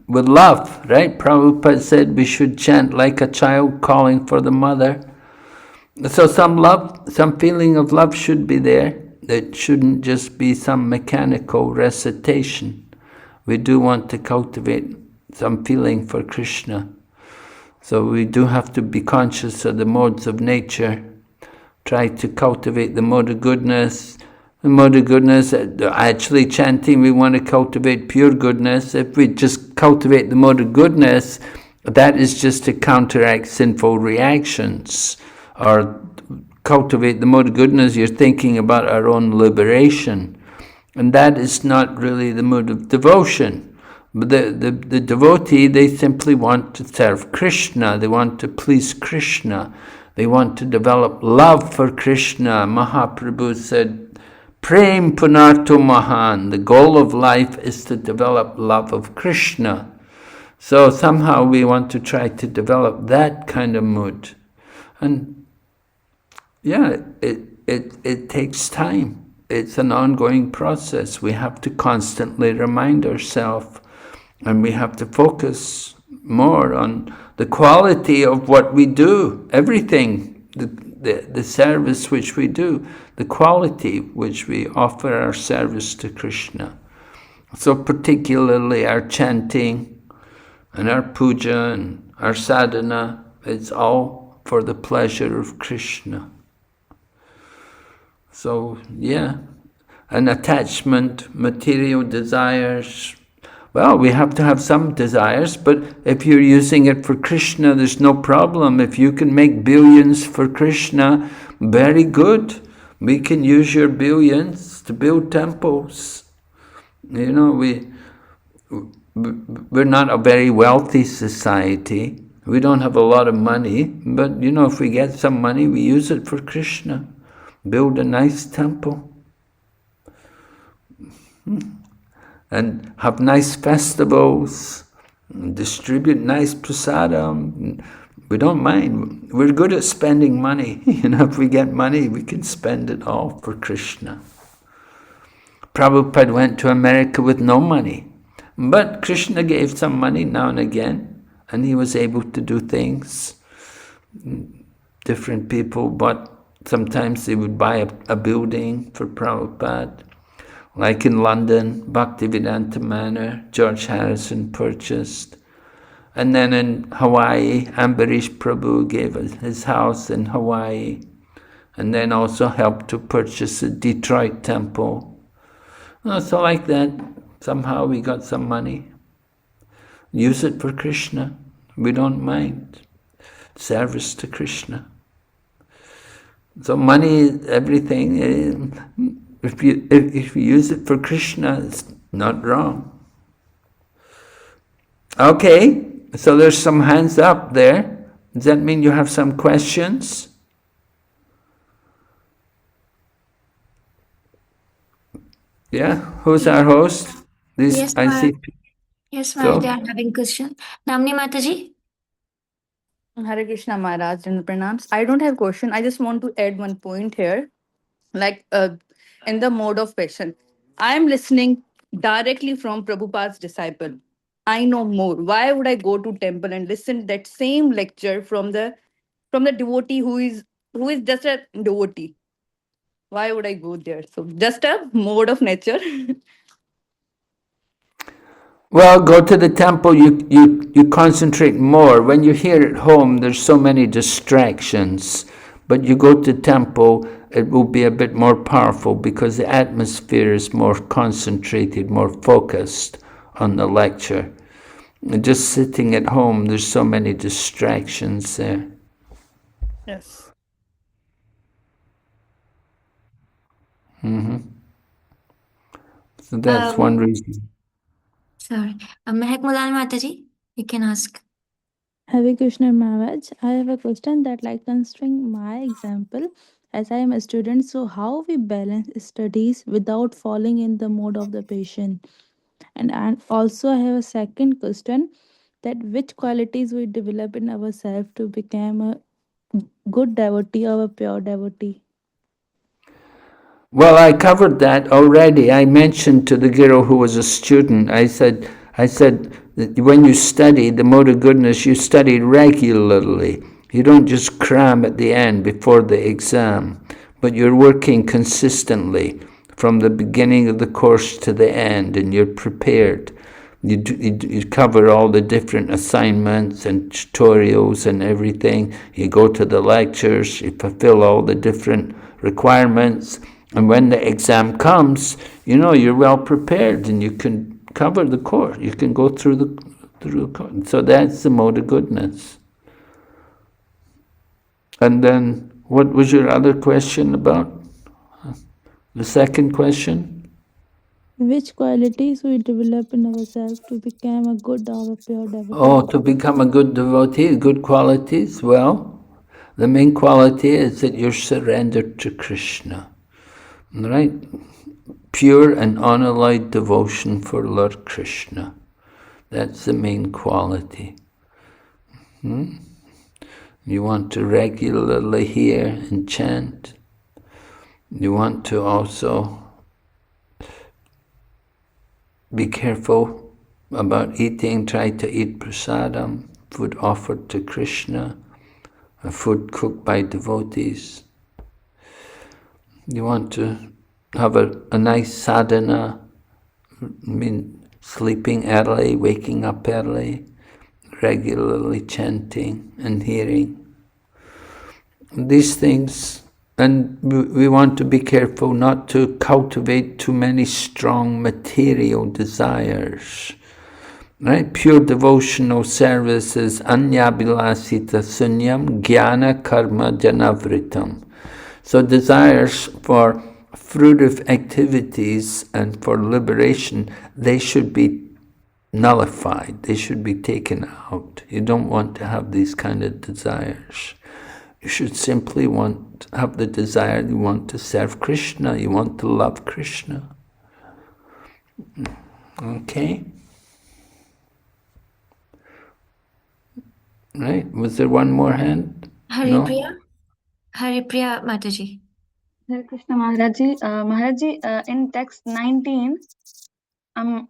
with love, right? Prabhupada said we should chant like a child calling for the mother. So some love, some feeling of love should be there. It shouldn't just be some mechanical recitation. We do want to cultivate some feeling for Krishna. So we do have to be conscious of the modes of nature. Try to cultivate the mode of goodness. The mode of goodness, actually chanting, we want to cultivate pure goodness. If we just cultivate the mode of goodness, that is just to counteract sinful reactions. Or cultivate the mode of goodness, you're thinking about our own liberation. And that is not really the mood of devotion. But the devotee, they simply want to serve Krishna. They want to please Krishna. They want to develop love for Krishna. Mahaprabhu said, Prem Punarto Mahan. The goal of life is to develop love of Krishna. So somehow we want to try to develop that kind of mood. And yeah, it takes time. It's an ongoing process. We have to constantly remind ourselves, and we have to focus more on the quality of what we do, everything, the service which we do, the quality which we offer our service to Krishna. So particularly our chanting and our puja and our sadhana, it's all for the pleasure of Krishna. So yeah, an attachment, material desires, well, we have to have some desires, but if you're using it for Krishna, there's no problem. If you can make billions for Krishna, very good. We can use your billions to build temples. You know, we're not a very wealthy society. We don't have a lot of money, but you know, if we get some money, we use it for Krishna. Build a nice temple. And have nice festivals, distribute nice prasadam. We don't mind. We're good at spending money. You know, if we get money, we can spend it all for Krishna. Prabhupada went to America with no money, but Krishna gave some money now and again, and he was able to do things. Different people, but sometimes they would buy a building for Prabhupada. Like in London, Bhaktivedanta Manor, George Harrison purchased. And then in Hawaii, Ambarish Prabhu gave us his house in Hawaii. And then also helped to purchase the Detroit temple. So like that, somehow we got some money. Use it for Krishna. We don't mind. Service to Krishna. So money, everything, if you use it for Krishna, it's not wrong. Okay, so there's some hands up there. Does that mean you have some questions? Yeah, who's our host? Yes, I see. Yes, So, they are having question. Namni Mataji? Hare Krishna Maharaj and pranams. I don't have question. I just want to add one point here. Like in the mode of passion, I am listening directly from Prabhupada's disciple. I know more. Why would I go to temple and listen that same lecture from the devotee who is just a devotee? Why would I go there? So just a mode of nature. well, go to the temple, you concentrate more. When you're here at home, there's so many distractions. But you go to temple, it will be a bit more powerful because the atmosphere is more concentrated, more focused on the lecture. And just sitting at home, there's so many distractions there. Yes. So that's one reason. Sorry. Mehak Mulal Mataji, you can ask. Hare Krishna Maharaj, I have a question that, like, considering my example, as I am a student, so how we balance studies without falling in the mode of the patient? And also I have a second question, that which qualities we develop in ourselves to become a good devotee or a pure devotee? Well, I covered that already. I mentioned to the girl who was a student, I said that when you study the mode of goodness, you study regularly. You don't just cram at the end before the exam, but you're working consistently from the beginning of the course to the end, and you're prepared. You cover all the different assignments and tutorials and everything. You go to the lectures, you fulfill all the different requirements. And when the exam comes, you know, you're well prepared and you can cover the course. You can go through the course. So that's the mode of goodness. And then, what was your other question about? The second question? Which qualities we develop in ourselves to become a good or a pure devotee? Oh, to become a good devotee, good qualities? Well, the main quality is that you're surrendered to Krishna. Right? Pure and unalloyed devotion for Lord Krishna. That's the main quality. You want to regularly hear and chant. You want to also be careful about eating. Try to eat prasadam, food offered to Krishna, food cooked by devotees. You want to have a nice sadhana, I mean, sleeping early, waking up early, regularly chanting and hearing. These things, and we want to be careful not to cultivate too many strong material desires. Right? Pure devotional service is anyabilasita sunyam jnana karma janavritam. So desires for fruitive activities and for liberation, they should be nullified. They should be taken out. You don't want to have these kind of desires. You should simply have the desire, you want to serve Krishna, you want to love Krishna. Okay? Right? Was there one more hand? Haripriya? Haripriya Mataji. Hare Krishna Maharaji. Maharaji, in text 19, I'm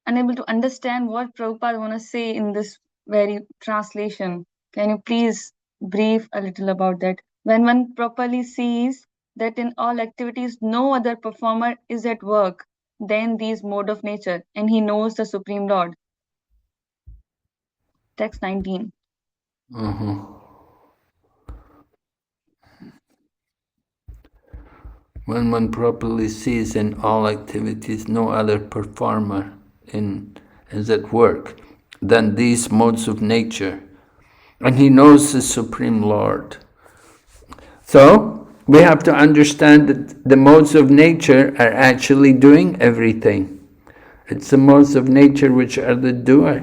unable to understand what Prabhupada want to say in this very translation. Can you please brief a little about that? When one properly sees that in all activities no other performer is at work than these mode of nature, and he knows the Supreme Lord. Text 19. When one properly sees in all activities no other performer is at work than these modes of nature, and he knows the Supreme Lord. So, we have to understand that the modes of nature are actually doing everything. It's the modes of nature which are the doer.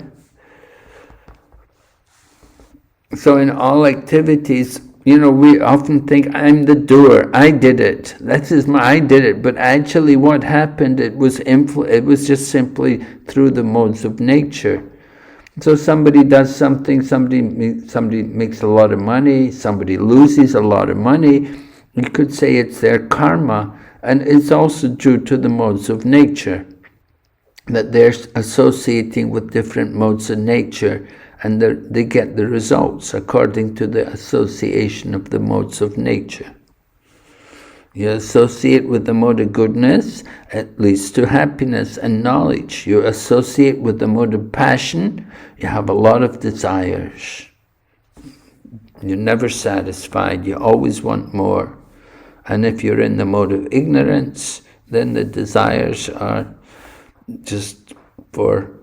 So in all activities, we often think, I'm the doer, I did it. I did it. But actually what happened, it was just simply through the modes of nature. So somebody does something, somebody makes a lot of money, somebody loses a lot of money. You could say it's their karma, and it's also due to the modes of nature, that they're associating with different modes of nature, and they get the results according to the association of the modes of nature. You associate with the mode of goodness, it leads to happiness and knowledge. You associate with the mode of passion, you have a lot of desires. You're never satisfied, you always want more. And if you're in the mode of ignorance, then the desires are just for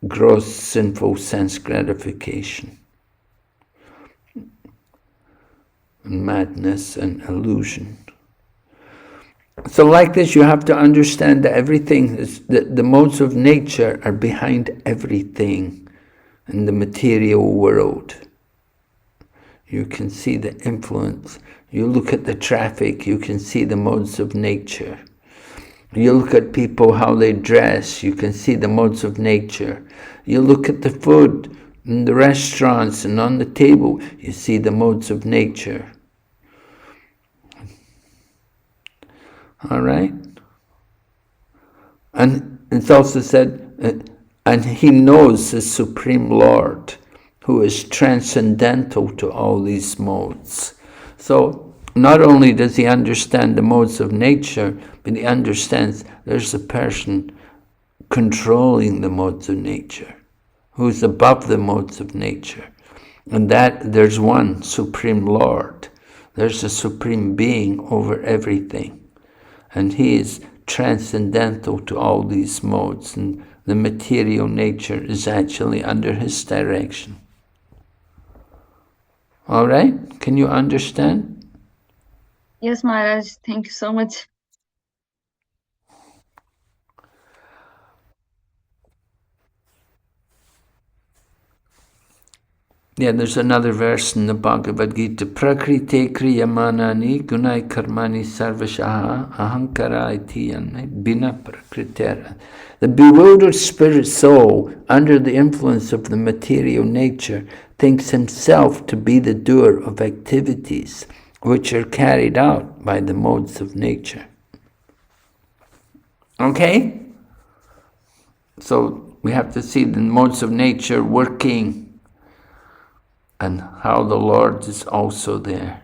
gross sinful sense gratification, madness and illusion. So like this, you have to understand that the modes of nature are behind everything in the material world. You can see the influence. You look at the traffic, you can see the modes of nature. You look at people, how they dress, you can see the modes of nature. You look at the food in the restaurants and on the table, you see the modes of nature. All right? And it's also said, and he knows the Supreme Lord, who is transcendental to all these modes. So, not only does he understand the modes of nature, but he understands there's a person controlling the modes of nature, who's above the modes of nature. And that there's one Supreme Lord. There's a Supreme Being over everything. And he is transcendental to all these modes, and the material nature is actually under his direction. All right? Can you understand? Yes, Maharaj. Thank you so much. Yeah, there's another verse in the Bhagavad Gita. Prakrite kriyamanani gunai karmani sarvashaha ahankara itiyanne bina prakritera. The bewildered spirit soul, under the influence of the material nature, thinks himself to be the doer of activities which are carried out by the modes of nature. Okay? So we have to see the modes of nature working, and how the Lord is also there.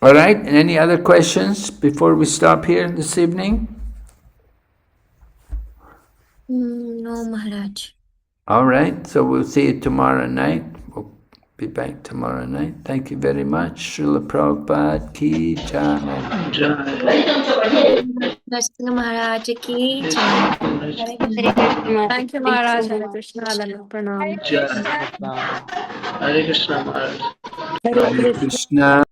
All right, any other questions before we stop here this evening? No, Maharaj. All right, so we'll see you tomorrow night. We'll be back tomorrow night. Thank you very much. Srila Prabhupada Ki Jai. Narasimha Maharaj ki jai. Hare Krishna. Thank you, Hare Maharaj. Krishna. Hare Krishna. Pranam. Hare Krishna. Hare Krishna Maharaj. Hare Hare Krishna. Krishna.